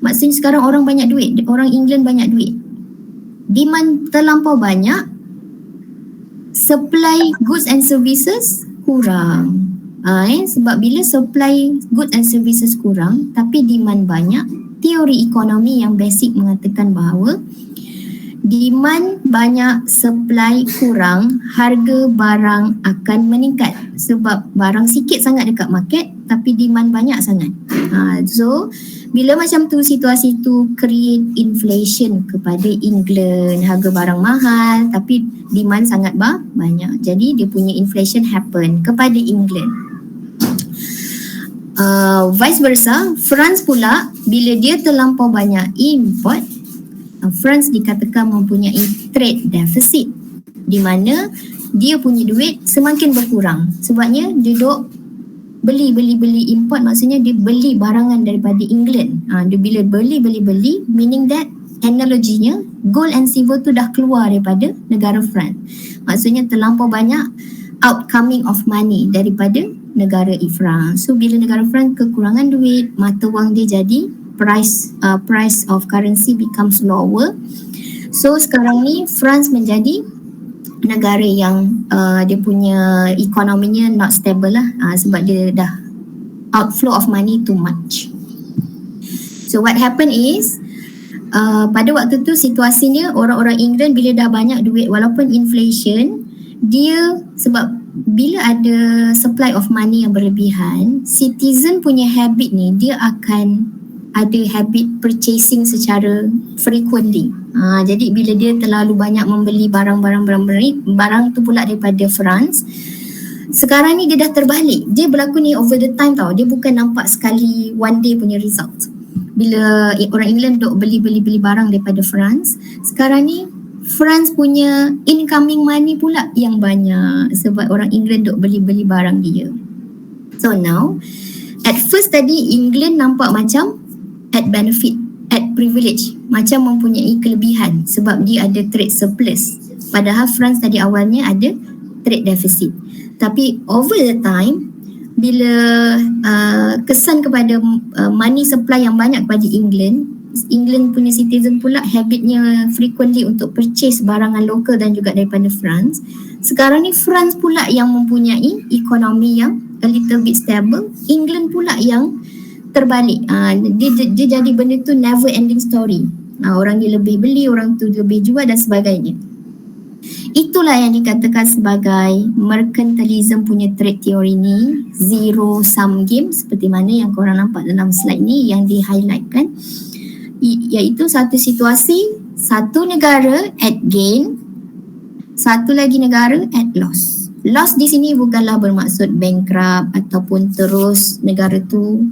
Maksudnya sekarang orang banyak duit, orang England banyak duit. Demand terlampau banyak, supply goods and services kurang. Sebab bila supply goods and services kurang tapi demand banyak, teori ekonomi yang basic mengatakan bahawa demand banyak, supply kurang, harga barang akan meningkat sebab barang sikit sangat dekat market tapi demand banyak sangat. So bila macam tu, situasi tu create inflation kepada England, harga barang mahal tapi demand sangat banyak. Jadi dia punya inflation happen kepada England. Vice versa, France pula bila dia terlampau banyak import, France dikatakan mempunyai trade deficit di mana dia punya duit semakin berkurang. Sebabnya dia duk beli import, maksudnya dia beli barangan daripada England. Dia bila beli meaning that analoginya gold and silver tu dah keluar daripada negara France. Maksudnya terlampau banyak outcoming of money daripada negara France. So bila negara France kekurangan duit, mata wang dia jadi price of currency becomes lower. So sekarang ni France menjadi negara yang dia punya ekonominya not stable lah, sebab dia dah outflow of money too much. So what happened is pada waktu tu situasinya orang-orang England bila dah banyak duit, walaupun inflation, dia sebab bila ada supply of money yang berlebihan, citizen punya habit ni dia akan ada habit purchasing secara frequently. Jadi bila dia terlalu banyak membeli barang tu pula daripada France, sekarang ni dia dah terbalik. Dia berlaku ni over the time tau. Dia bukan nampak sekali one day punya result. Bila orang England duk beli barang daripada France, sekarang ni France punya incoming money pula yang banyak sebab orang England duk beli barang dia. So now, at first tadi England nampak macam at benefit, at privilege, macam mempunyai kelebihan sebab dia ada trade surplus. Padahal France tadi awalnya ada trade deficit. Tapi over the time, bila kesan kepada money supply yang banyak kepada England punya citizen pula habitnya frequently untuk purchase barangan lokal dan juga daripada France. Sekarang ni France pula yang mempunyai ekonomi yang a little bit stable, England pula yang terbalik. Dia jadi benda tu never ending story. Orang dia lebih beli, orang tu lebih jual dan sebagainya. Itulah yang dikatakan sebagai mercantilism punya trade theory ni, zero sum game, seperti mana yang korang nampak dalam slide ni yang di highlight kan, iaitu satu situasi, satu negara at gain, satu lagi negara at loss. Loss di sini bukanlah bermaksud bankrupt ataupun terus negara tu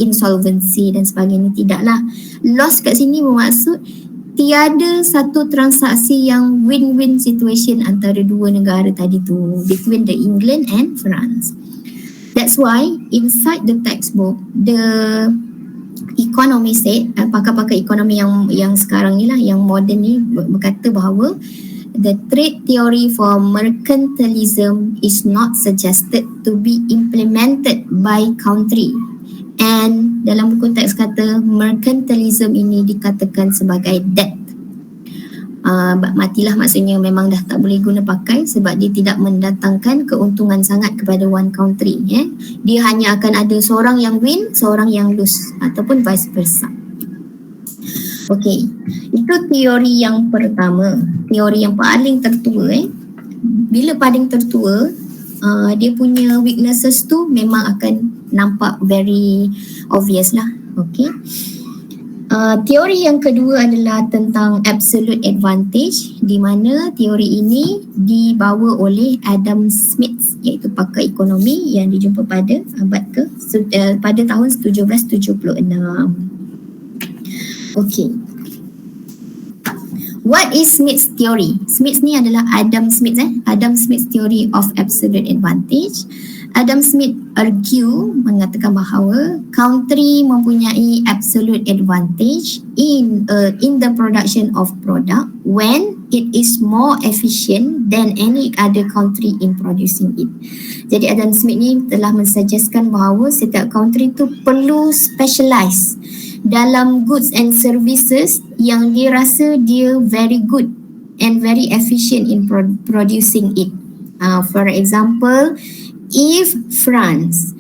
insolvency dan sebagainya, tidaklah. Loss kat sini bermaksud tiada satu transaksi yang win-win situation antara dua negara tadi tu, between the England and France. That's why inside the textbook, the economy said, pakar-pakar ekonomi yang sekarang ni lah, yang moden ni berkata bahawa the trade theory for mercantilism is not suggested to be implemented by country. And dalam buku teks kata mercantilism ini dikatakan sebagai debt. Matilah, maksudnya memang dah tak boleh guna pakai sebab dia tidak mendatangkan keuntungan sangat kepada one country. Dia hanya akan ada seorang yang win, seorang yang lose ataupun vice versa. Okey, itu teori yang pertama, teori yang paling tertua. Bila paling tertua, dia punya weaknesses tu memang akan nampak very obvious lah. Okey. Teori yang kedua adalah tentang absolute advantage, di mana teori ini dibawa oleh Adam Smith, iaitu pakar ekonomi yang dijumpa pada pada tahun 1776. Okay. What is Smith's theory? Smith ni adalah Adam Smith. Adam Smith's theory of absolute advantage. Adam Smith mengatakan bahawa country mempunyai absolute advantage in the production of product when it is more efficient than any other country in producing it. Jadi Adam Smith ni telah mensuggestkan bahawa setiap country tu perlu specialize dalam goods and services yang dia rasa dia very good and very efficient in producing it. For example, if France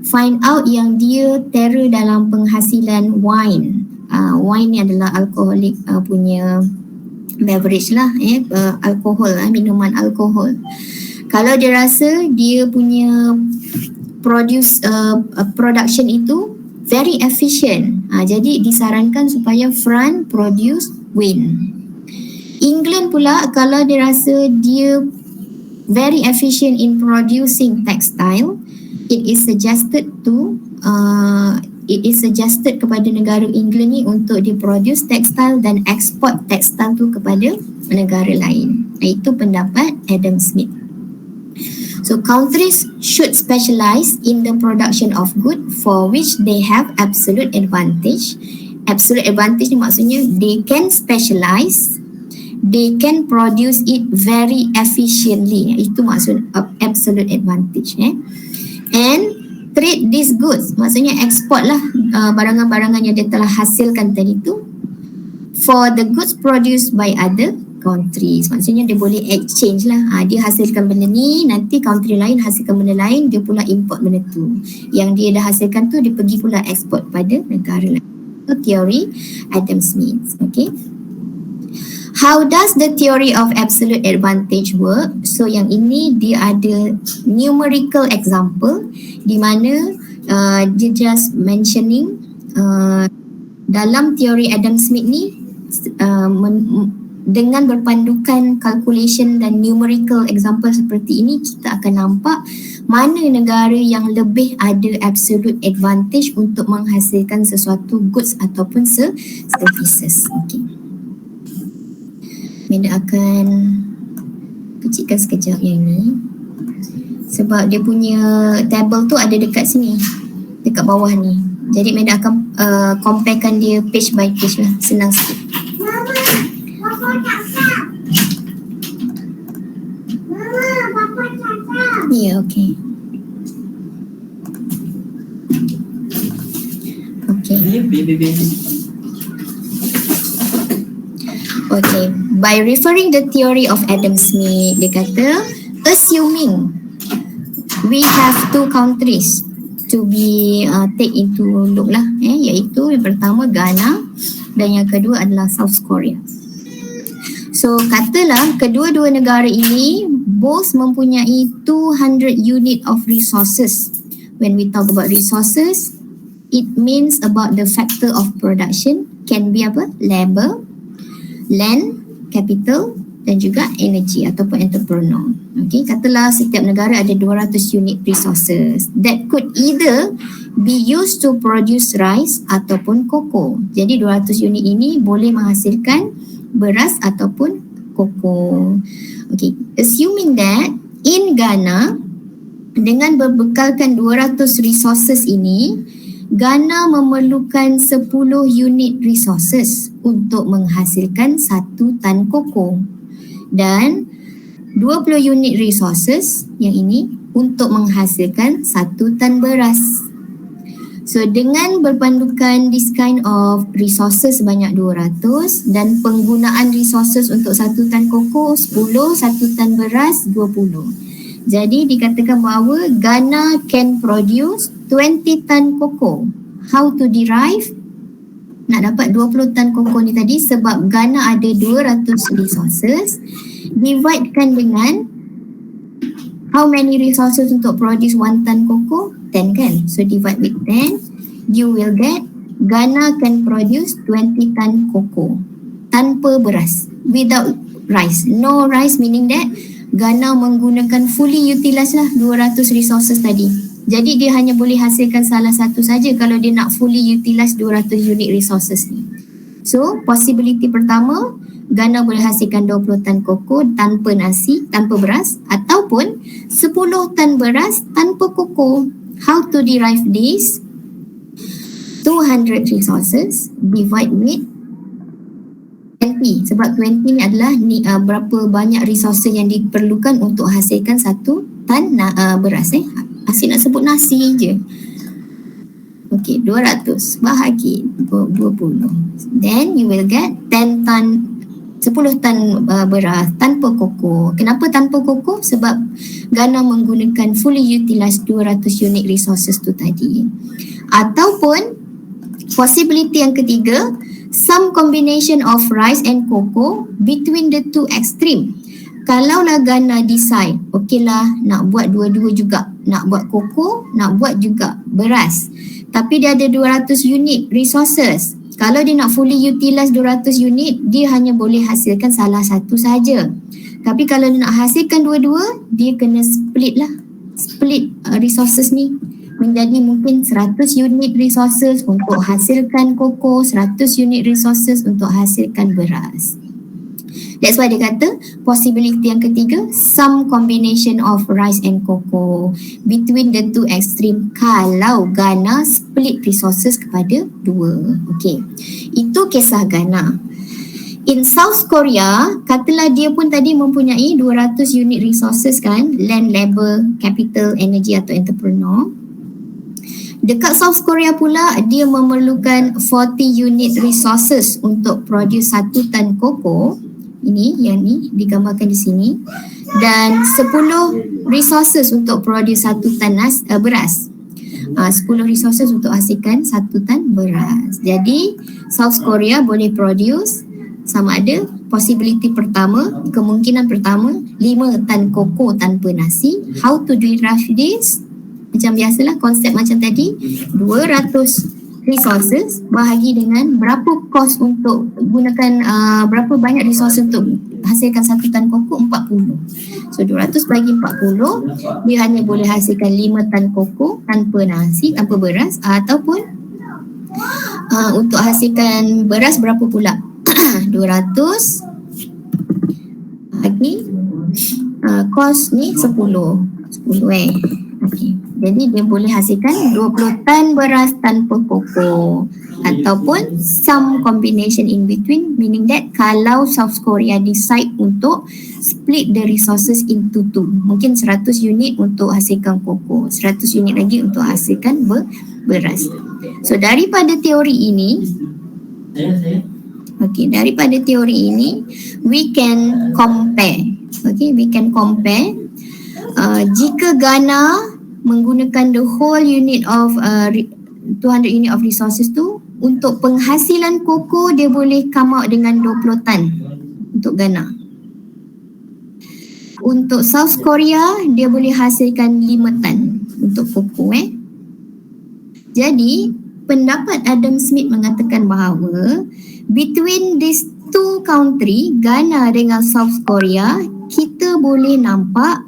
find out yang dia terror dalam penghasilan wine, wine ni adalah alkoholik punya beverage lah, alkohol, minuman alkohol. Kalau dia rasa dia punya production itu very efficient, jadi disarankan supaya France produce wine. England pula kalau dia rasa dia very efficient in producing textile, it is suggested kepada negara England ni untuk dia produce textile dan export textile tu kepada negara lain. Itu pendapat Adam Smith. So countries should specialize in the production of good for which they have absolute advantage. Absolute advantage ni maksudnya they can specialize, they can produce it very efficiently. Itu maksud absolute advantage. And trade these goods, maksudnya export lah barangan-barangan yang dia telah hasilkan tadi tu for the goods produced by other countries. Maksudnya dia boleh exchange lah. Dia hasilkan benda ni, nanti country lain hasilkan benda lain, dia pula import benda tu. Yang dia dah hasilkan tu, dia pergi pula export pada negara lain. Itu teori Adam Smith. Okay. How does the theory of absolute advantage work? So yang ini dia ada numerical example di mana dia just mentioning dalam teori Adam Smith ni dengan berpandukan calculation dan numerical example seperti ini, kita akan nampak mana negara yang lebih ada absolute advantage untuk menghasilkan sesuatu goods ataupun services. Okay. Meda akan kecilkan sekejap yang ni sebab dia punya table tu ada dekat sini, dekat bawah ni. Jadi Meda akan comparekan dia page by page lah, senang sikit. Ya, okay. Okay. Okay. By referring the theory of Adam Smith, dia kata, assuming we have two countries to be take into look lah, iaitu yang pertama Ghana dan yang kedua adalah South Korea. So katalah kedua-dua negara ini both mempunyai 200 unit of resources. When we talk about resources, it means about the factor of production, can be apa? Labor, land, capital dan juga energy ataupun entrepreneur. Okay, katalah setiap negara ada 200 unit resources that could either be used to produce rice ataupun cocoa. Jadi 200 unit ini boleh menghasilkan beras ataupun koko. Okay, assuming that in Ghana dengan berbekalkan 200 resources ini, Ghana memerlukan 10 unit resources untuk menghasilkan 1 tan koko dan 20 unit resources yang ini untuk menghasilkan 1 tan beras. So dengan berpandukan this kind of resources sebanyak 200 dan penggunaan resources untuk 1 tan koko 10, 1 tan beras 20. Jadi dikatakan bahawa Ghana can produce 20 tan koko. How to derive? nak dapat 20 tan koko ni tadi sebab Ghana ada 200 resources, dividekan dengan how many resources untuk produce 1 tan koko? 10 kan? So divide with 10, you will get Ghana can produce 20 tan koko tanpa beras, without rice. No rice meaning that Ghana menggunakan fully utilize lah 200 resources tadi. Jadi dia hanya boleh hasilkan salah satu saja kalau dia nak fully utilize 200 unit resources ni. So possibility pertama, Ghana boleh hasilkan 20 tan koko tanpa nasi, tanpa beras, ataupun 10 tan beras tanpa koko. How to derive this? 200 resources divide with 20, sebab 20 ni adalah berapa banyak resources yang diperlukan untuk hasilkan 1 tan beras. Asyik nak sebut nasi je. Okay, 200 bahagi 20. Then you will get 10 tan, 10 tan beras tanpa koko. Kenapa tanpa koko? Sebab Ghana menggunakan fully utilized 200 unit resources tu tadi. Ataupun possibility yang ketiga, some combination of rice and cocoa between the two extreme. Kalaulah Ghana decide, okey lah nak buat dua-dua juga, nak buat koko, nak buat juga beras. Tapi dia ada 200 unit resources. Kalau dia nak fully utilize 200 unit, dia hanya boleh hasilkan salah satu saja. Tapi kalau dia nak hasilkan dua-dua, dia kena split lah. Split resources ni menjadi mungkin 100 unit resources untuk hasilkan koko, 100 unit resources untuk hasilkan beras. That's why dia kata possibility yang ketiga, some combination of rice and cocoa between the two extreme kalau Ghana split resources kepada dua. Okay, itu kisah Ghana. In South Korea, katalah dia pun tadi mempunyai 200 unit resources kan, land, labor, capital, energy atau entrepreneur. Dekat South Korea pula, dia memerlukan 40 unit resources untuk produce 1 tan koko. Ini yang ni digambarkan di sini, dan 10 resources untuk produce 1 tan beras. 10 resources untuk hasilkan 1 tan beras. Jadi South Korea boleh produce sama ada possibility pertama, kemungkinan pertama 5 tan koko tanpa nasi. How to derive this? Macam biasalah konsep macam tadi, 200 resources bahagi dengan berapa kos untuk gunakan berapa banyak resources untuk hasilkan 1 tan koko, 40. So 200 bagi 40, dia hanya boleh hasilkan 5 tan koko tanpa nasi, tanpa beras, ataupun untuk hasilkan beras berapa pula? 200 bagi kos ni 10 okay. Jadi dia boleh hasilkan 20 tan beras tanpa koko, ataupun some combination in between, meaning that kalau South Korea decide untuk split the resources into two, mungkin 100 unit untuk hasilkan koko, 100 unit lagi untuk hasilkan beras. So daripada teori ini, daripada teori ini we can compare. We can compare jika Ghana menggunakan the whole unit of 200 unit of resources tu, untuk penghasilan koko dia boleh come out dengan 20 tan untuk Ghana. Untuk South Korea dia boleh hasilkan 5 tan untuk koko. Jadi pendapat Adam Smith mengatakan bahawa between these two country, Ghana dengan South Korea, kita boleh nampak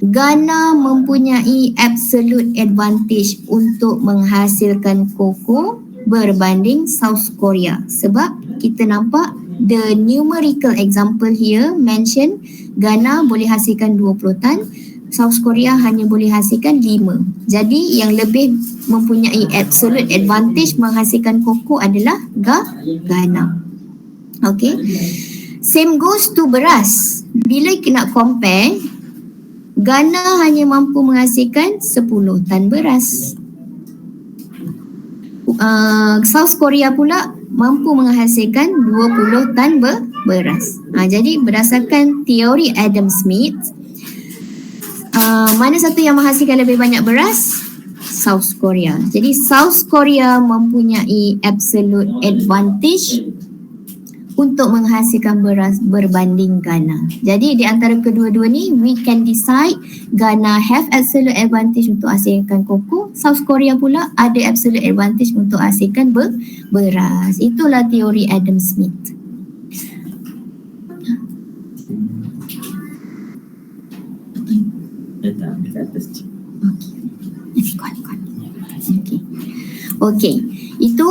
Ghana mempunyai absolute advantage untuk menghasilkan koko berbanding South Korea. Sebab kita nampak the numerical example here mention Ghana boleh hasilkan 20 tan, South Korea hanya boleh hasilkan 5. Jadi yang lebih mempunyai absolute advantage menghasilkan koko adalah Ghana. Okay. Same goes to beras. Bila kita nak compare, Ghana hanya mampu menghasilkan 10 tan beras. South Korea pula mampu menghasilkan 20 tan beras. Jadi berdasarkan teori Adam Smith, mana satu yang menghasilkan lebih banyak beras? South Korea. Jadi South Korea mempunyai absolute advantage untuk menghasilkan beras berbanding Ghana. Jadi di antara kedua-dua ni, we can decide Ghana have absolute advantage untuk hasilkan koko, South Korea pula ada absolute advantage untuk hasilkan beras. Itulah teori Adam Smith. Okay. Itu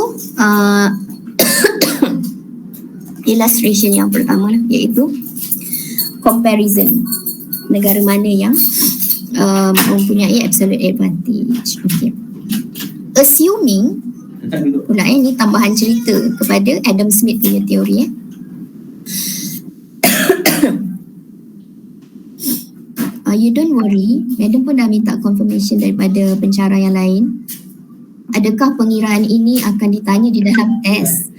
illustration yang pertama iaitu comparison negara mana yang mempunyai absolute advantage. Okay. Assuming pula ini tambahan cerita kepada Adam Smith punya teori you don't worry, Madam pun dah minta confirmation daripada pencara yang lain. Adakah pengiraan ini akan ditanya di dalam test?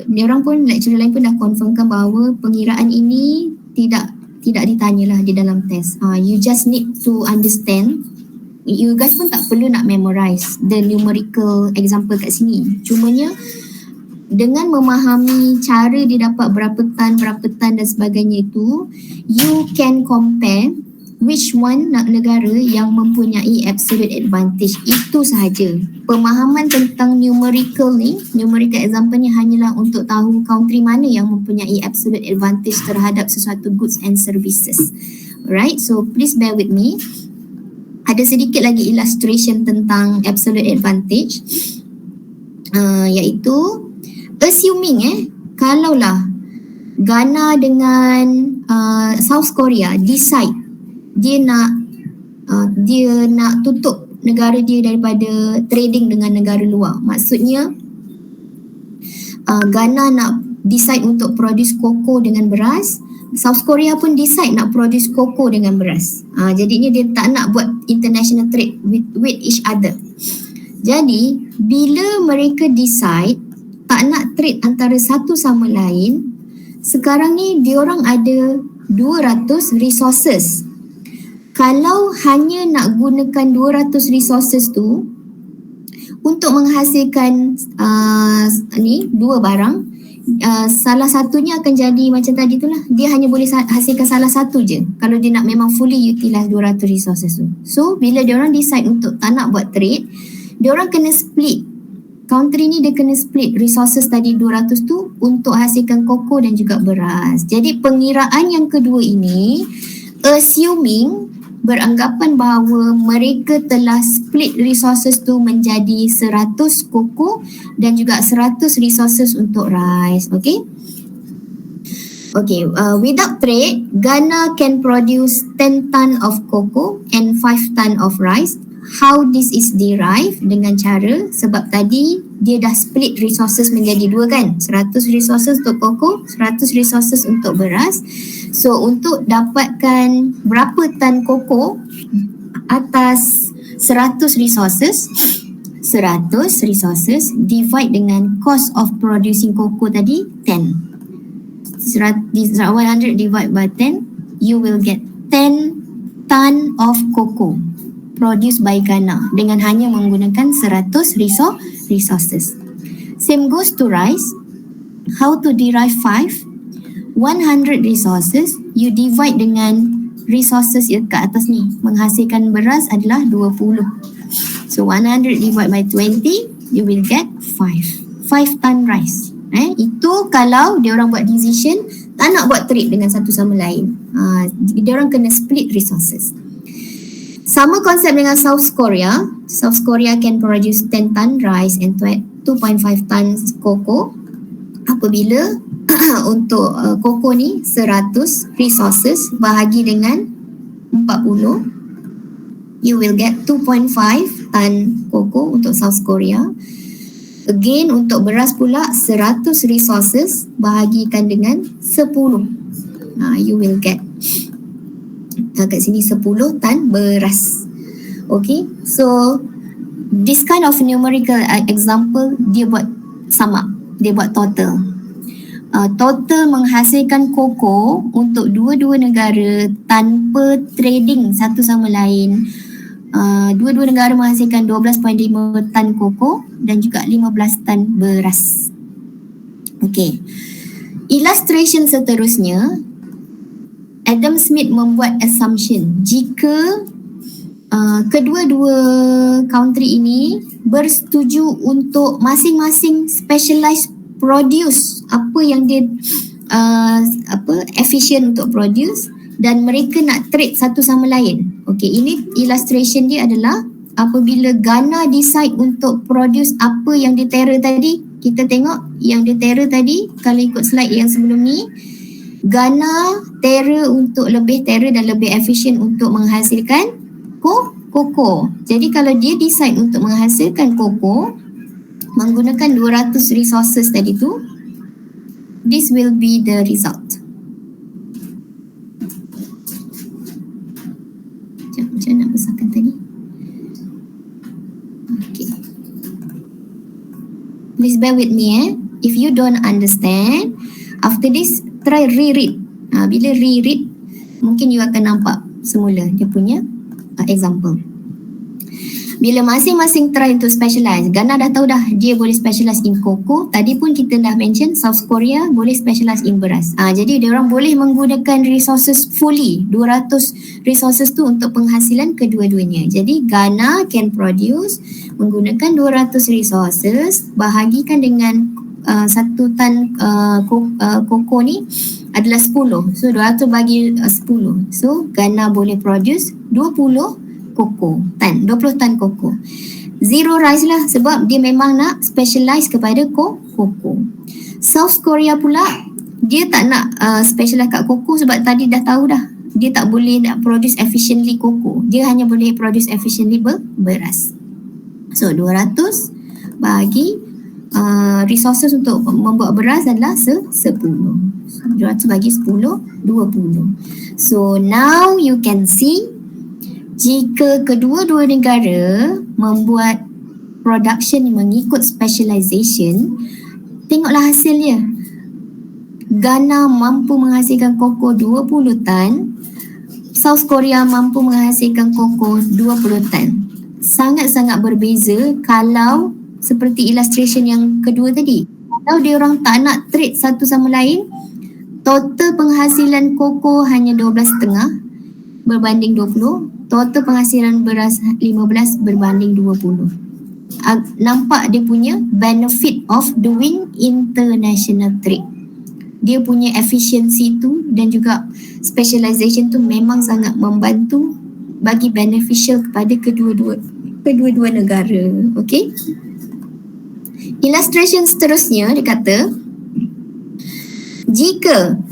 Diorang pun, lecturer lain pun dah confirmkan bahawa pengiraan ini tidak ditanyalah di dalam test. You just need to understand. You guys pun tak perlu nak memorize the numerical example kat sini. Cumanya dengan memahami cara dia dapat berapa tan dan sebagainya itu, you can compare which one negara yang mempunyai absolute advantage. Itu sahaja. Pemahaman tentang numerical ni, numerical example ni hanyalah untuk tahu country mana yang mempunyai absolute advantage terhadap sesuatu goods and services. Alright, so please bear with me. Ada sedikit lagi illustration tentang absolute advantage, iaitu assuming kalaulah Ghana dengan South Korea decide dia nak tutup negara dia daripada trading dengan negara luar. Maksudnya Ghana nak decide untuk produce koko dengan beras, South Korea pun decide nak produce koko dengan beras. Jadinya dia tak nak buat international trade with each other. Jadi bila mereka decide tak nak trade antara satu sama lain, sekarang ni diorang ada 200 resources. Kalau hanya nak gunakan 200 resources tu untuk menghasilkan dua barang, salah satunya akan jadi macam tadi tu lah, dia hanya boleh hasilkan salah satu je kalau dia nak memang fully utilize 200 resources tu. So bila diorang decide untuk tak nak buat trade, diorang kena split. Country ni dia kena split resources tadi 200 tu untuk hasilkan koko dan juga beras. Jadi pengiraan yang kedua ini assuming, beranggapan bahawa mereka telah split resources tu menjadi 100 koko dan juga 100 resources untuk rice. Okay, without trade, Ghana can produce 10 ton of cocoa and 5 ton of rice. How this is derived? Dengan cara, sebab tadi dia dah split resources menjadi dua kan, 100 resources untuk cocoa, 100 resources untuk beras. So untuk dapatkan berapa tan cocoa atas 100 resources, 100 resources divide dengan cost of producing cocoa tadi 10. 100 divide by 10, you will get 10 ton of cocoa produced by Ghana dengan hanya menggunakan 100 resources. Same goes to rice. How to derive 100 resources, you divide dengan resources yang kat atas ni. Menghasilkan beras adalah 20. So 100 divide by 20, you will get 5 ton rice. Itu kalau diorang buat decision tak nak buat trade dengan satu sama lain. Diorang kena split resources. Sama konsep dengan South Korea. South Korea can produce 10 ton rice and 2.5 tons cocoa. Apabila untuk cocoa ni 100 resources bahagi dengan 40, you will get 2.5 ton cocoa untuk South Korea. Again untuk beras pula 100 resources bahagikan dengan 10. You will get kat sini 10 tan beras. Okay, so this kind of numerical example dia buat sama, dia buat total. Total menghasilkan koko untuk dua-dua negara tanpa trading satu sama lain Dua-dua negara menghasilkan 12.5 tan koko dan juga 15 tan beras. Okey. Illustration seterusnya, Adam Smith membuat assumption jika kedua-dua country ini bersetuju untuk masing-masing specialized produce apa yang dia efficient untuk produce dan mereka nak trade satu sama lain. Okey, ini illustration dia adalah apabila Ghana decide untuk produce apa yang dia terror tadi. Kita tengok yang dia terror tadi, kalau ikut slide yang sebelum ni, Ghana terror untuk lebih terror dan lebih efisien untuk menghasilkan koko. Jadi kalau dia decide untuk menghasilkan koko menggunakan 200 resources tadi tu, this will be the result. Macam nak besarkan tadi. Okay. Please bear with me. If you don't understand, after this try reread. Bila reread, mungkin you akan nampak semula dia punya example. Bila masing-masing try untuk specialize, Ghana dah tahu dah dia boleh specialize in cocoa. Tadi pun kita dah mention South Korea boleh specialize in beras. Jadi dia orang boleh menggunakan resources fully, 200 resources tu untuk penghasilan kedua-duanya. Jadi Ghana can produce menggunakan 200 resources, bahagikan dengan satu tan koko ni adalah 10. So 200 bagi 10. So Ghana boleh produce 20 koko tan, 20 tan koko. Zero rice lah sebab dia memang nak specialize kepada koko. South Korea pula dia tak nak specialize kat koko sebab tadi dah tahu dah dia tak boleh nak produce efficiently koko. Dia hanya boleh produce efficiently beras. So 200 bagi resources untuk membuat beras adalah 10. 200 bagi 10, 20. So now you can see jika kedua-dua negara membuat production mengikut specialization, tengoklah hasilnya. Ghana mampu menghasilkan koko 20 tan, South Korea mampu menghasilkan koko 20 tan. Sangat-sangat berbeza kalau seperti illustration yang kedua tadi. Kalau dia orang tak nak trade satu sama lain, total penghasilan koko hanya 12.5 berbanding 20. Total penghasilan beras 15 berbanding 20. Nampak dia punya benefit of doing international trade. Dia punya efficiency tu dan juga specialization tu memang sangat membantu bagi beneficial kepada kedua-dua negara. Okay? Illustration seterusnya dia kata jika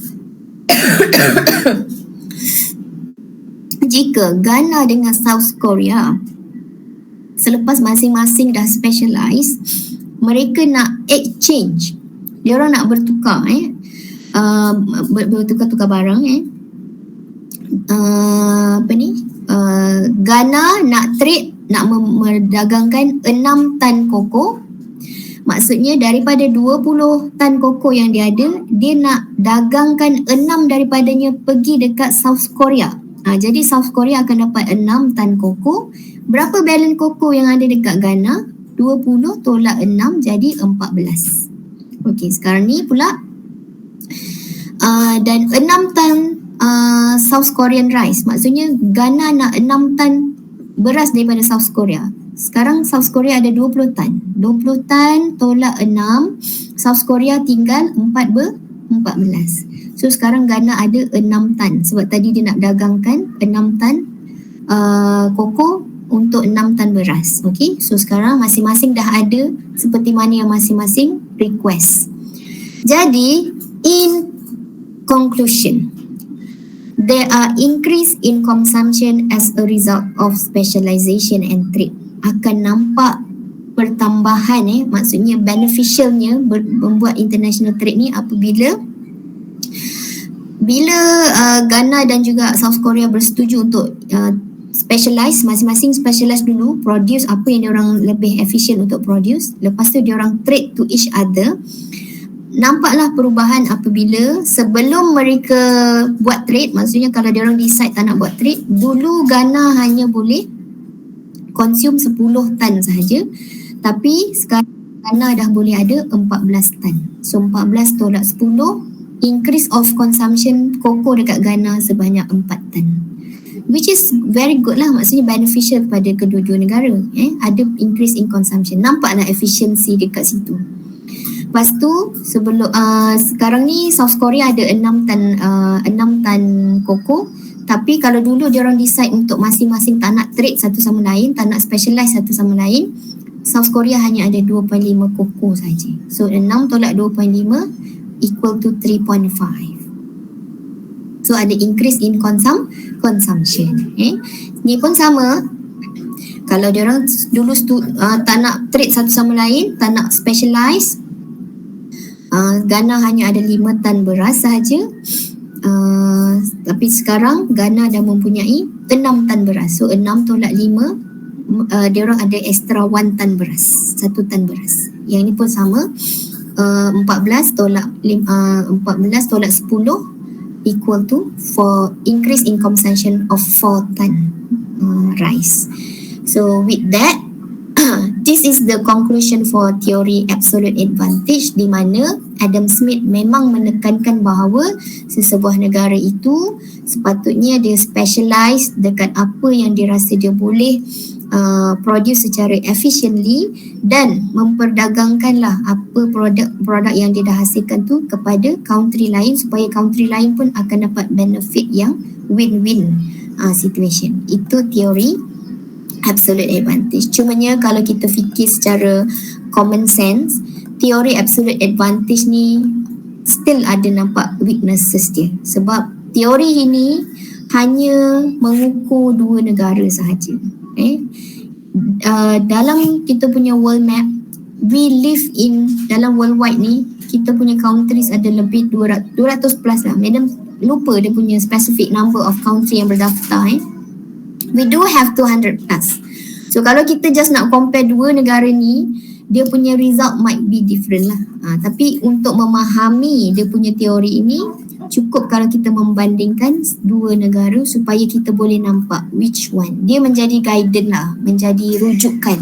Ghana dengan South Korea selepas masing-masing dah specialize, mereka nak exchange, dia orang nak bertukar bertukar-tukar barang Ghana nak trade, nak mendagangkan 6 tan koko. Maksudnya daripada 20 tan koko yang dia ada, dia nak dagangkan 6 daripadanya pergi dekat South Korea. Jadi South Korea akan dapat 6 tan koko. Berapa balance koko yang ada dekat Ghana? 20 tolak 6 jadi 14. Okey, sekarang ni pula dan 6 tan South Korean rice. Maksudnya Ghana nak 6 tan beras daripada South Korea. Sekarang South Korea ada 20 tan. 20 tan tolak 6, South Korea tinggal 14. So sekarang Ghana ada 6 tan sebab tadi dia nak dagangkan 6 tan koko untuk 6 tan beras. Okay, so sekarang masing-masing dah ada seperti mana yang masing-masing request. Jadi in conclusion, there are increase in consumption as a result of specialization and trade. Akan nampak pertambahan maksudnya beneficialnya membuat international trade ni apabila Ghana dan juga South Korea bersetuju untuk specialize, masing-masing specialize dulu, produce apa yang diorang lebih efficient untuk produce, lepas tu diorang trade to each other. Nampaklah perubahan apabila sebelum mereka buat trade, maksudnya kalau diorang decide tak nak buat trade, dulu Ghana hanya boleh consume 10 tan sahaja, tapi sekarang Ghana dah boleh ada 14 tan. So 14 tolak 10, increase of consumption cocoa dekat Ghana sebanyak 4 tan. Which is very good lah, maksudnya beneficial kepada kedua-dua negara. Ada increase in consumption. Nampaklah efficiency dekat situ. Lepas tu sebelum sekarang ni South Korea ada 6 tan cocoa. Tapi kalau dulu dia orang decide untuk masing-masing tak nak trade satu sama lain, tak nak specialize satu sama lain, South Korea hanya ada 2.5 cocoa saja. So 6 tolak 2.5 equal to 3.5. So ada increase in consumption. Ni pun sama. Kalau dia orang dulu tak nak trade satu sama lain, tak nak specialize, Ghana hanya ada 5 tan beras sahaja. Tapi sekarang Ghana dah mempunyai 6 tan beras. So 6 tolak 5, dia orang ada extra 1 tan beras, 1 tan beras. Yang ni pun sama, 14 tolak 10 equal to for increase in consumption of 4 tan rice. So with that, this is the conclusion for theory absolute advantage, di mana Adam Smith memang menekankan bahawa sesebuah negara itu sepatutnya dia specialize dekat apa yang dia rasa dia boleh produce secara efficiently dan memperdagangkanlah apa produk yang dia dah hasilkan tu kepada country lain, supaya country lain pun akan dapat benefit yang win-win situation. Itu teori absolute advantage. Cumanya kalau kita fikir secara common sense, teori absolute advantage ni still ada nampak weaknesses dia. Sebab teori ini hanya mengukur 2 negara sahaja. Dalam kita punya world map, we live in dalam worldwide ni, kita punya countries ada lebih 200 plus lah. Madam lupa dia punya specific number of country yang berdaftar. We do have 200 plus. So kalau kita just nak compare 2 negara ni, dia punya result might be different lah. Tapi untuk memahami dia punya teori ini, cukup kalau kita membandingkan 2 negara supaya kita boleh nampak which one. Dia menjadi guidance lah, menjadi rujukan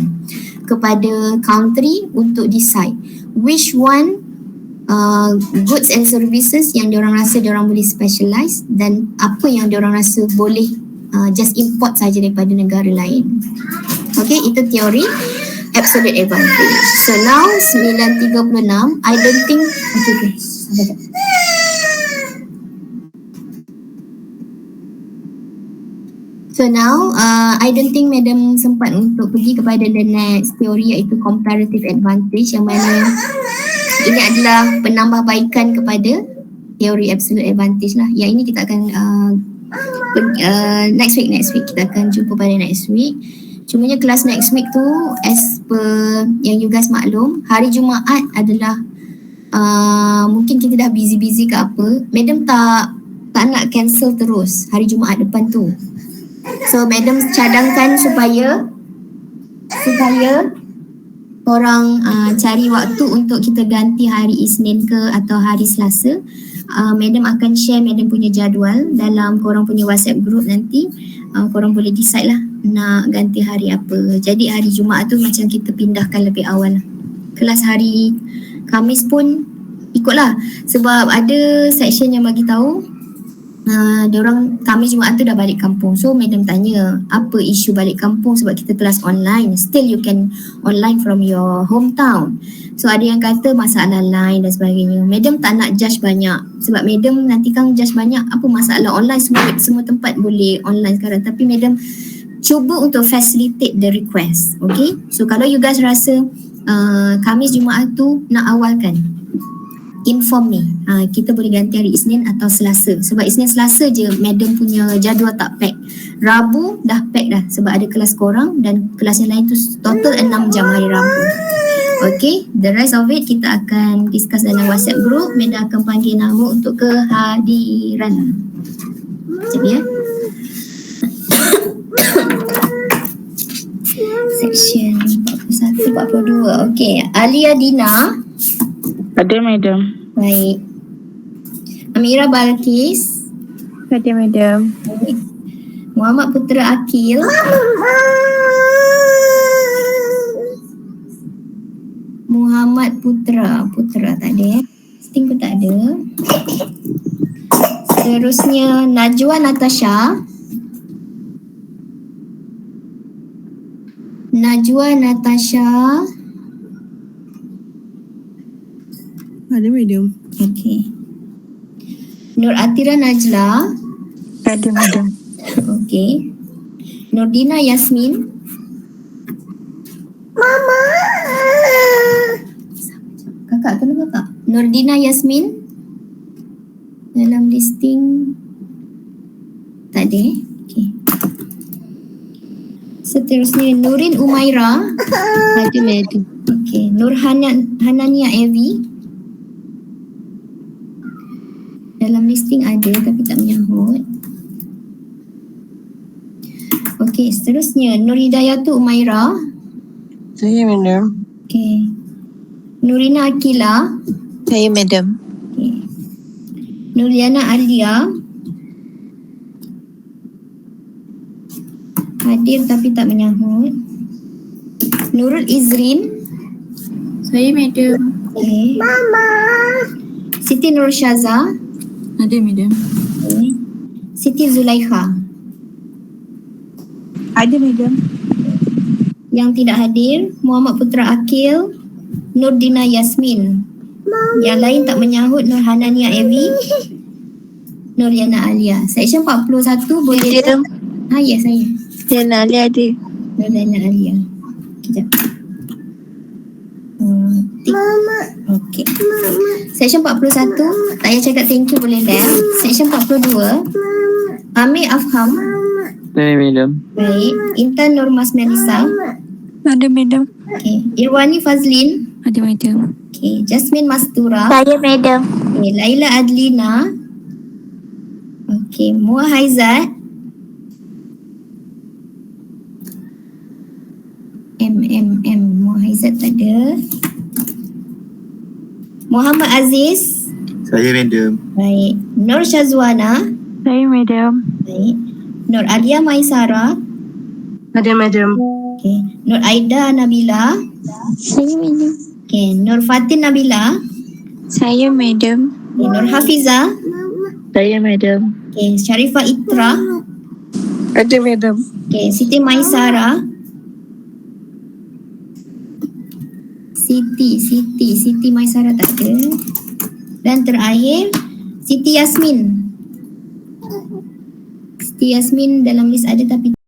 kepada country untuk decide which one goods and services yang diorang rasa diorang boleh specialize, dan apa yang diorang rasa boleh just import saja daripada negara lain. Okay, itu teori absolute advantage. So now 9.36, I don't think okay. So now I don't think Madam sempat untuk pergi kepada the next teori, iaitu comparative advantage, yang mana ini adalah penambahbaikan kepada teori absolute advantage lah. Yang ini kita akan next week kita akan jumpa pada next week. Cumanya kelas next week tu, as per yang you guys maklum, hari Jumaat adalah mungkin kita dah busy ke apa, Madam tak nak cancel terus hari Jumaat depan tu. So Madam cadangkan supaya korang cari waktu untuk kita ganti hari Isnin ke atau hari Selasa. Madam akan share Madam punya jadual dalam korang punya WhatsApp group nanti. Korang boleh decide lah nak ganti hari apa. Jadi hari Jumaat tu macam kita pindahkan lebih awal. Kelas hari Khamis pun ikutlah, sebab ada section yang bagi tahu diorang Khamis Jumaat tu dah balik kampung. So Madam tanya apa isu balik kampung, sebab kita kelas online, still you can online from your hometown. So ada yang kata masalah line dan sebagainya. Madam tak nak judge banyak, sebab Madam nanti kan judge banyak apa masalah online, semua tempat boleh online sekarang. Tapi Madam cuba untuk facilitate the request. Okay, so kalau you guys rasa Khamis Jumaat tu nak awalkan, inform me. Kita boleh ganti hari Isnin atau Selasa. Sebab Isnin Selasa je Madam punya jadual tak pack. Rabu dah pack dah sebab ada kelas korang, dan kelas yang lain tu total 6 jam hari Rabu. Okay, the rest of it kita akan discuss dalam WhatsApp group. Madam akan panggil nama untuk kehadiran. Sekejap ya. Section 41-42. Okay, Alia Dina. Ada, Madam. Baik. Amira Balkis. Ada, Madam. Baik. Muhammad Putra Akil. Muhammad Putra. Putra tak ada. Listing pun tak ada. Seterusnya Najwa Natasha. Najwa Natasha. Ada medium. Okay. Nur Atira Najla. Ada madam. Okay. Nurdina Yasmin. Mama. Kakak, tolong kakak. Nurdina Yasmin. Dalam listing tak ada. Okay. Seterusnya Nurin Umaira. Ada madam. Okay. Hanania Evi. Dalam listing ada tapi tak menyahut. Okey, seterusnya Nur Hidayatu Umaira. Saya madam. Okey. Nurina Akila. Saya madam. Okey. Nurliana Alia. Hadir tapi tak menyahut. Nurul Izrin. Saya madam. Okey. Mama. Siti Nur Syaza. Ada madam. Okay. Siti Zulaikha. Ada madam. Yang tidak hadir Muhammad Putra Akil, Nurdina Yasmin. Yang lain tak menyahut Nur Hanania Evi, Nuriana Alia. Section 41 boleh Madam. ya saya. Dan Ali ada. Nuriana Alia. Kejap. Mama. Okey. Section 41 tak payah cakap thank you boleh dah. Section 42 Amir Afham. Saya madam. Baik. Intan Nurmas Melisa. Ada madam. Okey. Irwani Fazlin. Ada madam. Okey. Jasmine Mastura. Saya madam. Okay, Laila Adlina. Okey, Mua Haizat. Mua Haizat tak ada. Muhammad Aziz. Saya madam. Baik. Nur Syazwana. Saya madam. Baik. Nur Alia Maisara. Ada madam. Okey. Nur Aida Nabila. Saya madam. Okey. Nur Fatin Nabila. Saya madam. Okay. Nur Hafiza. Saya madam. Okey. Sharifah Itra. Ada madam. Okey. Siti Maisara. Siti Maisara tak ada. Dan terakhir Siti Yasmin. Siti Yasmin dalam list ada tapi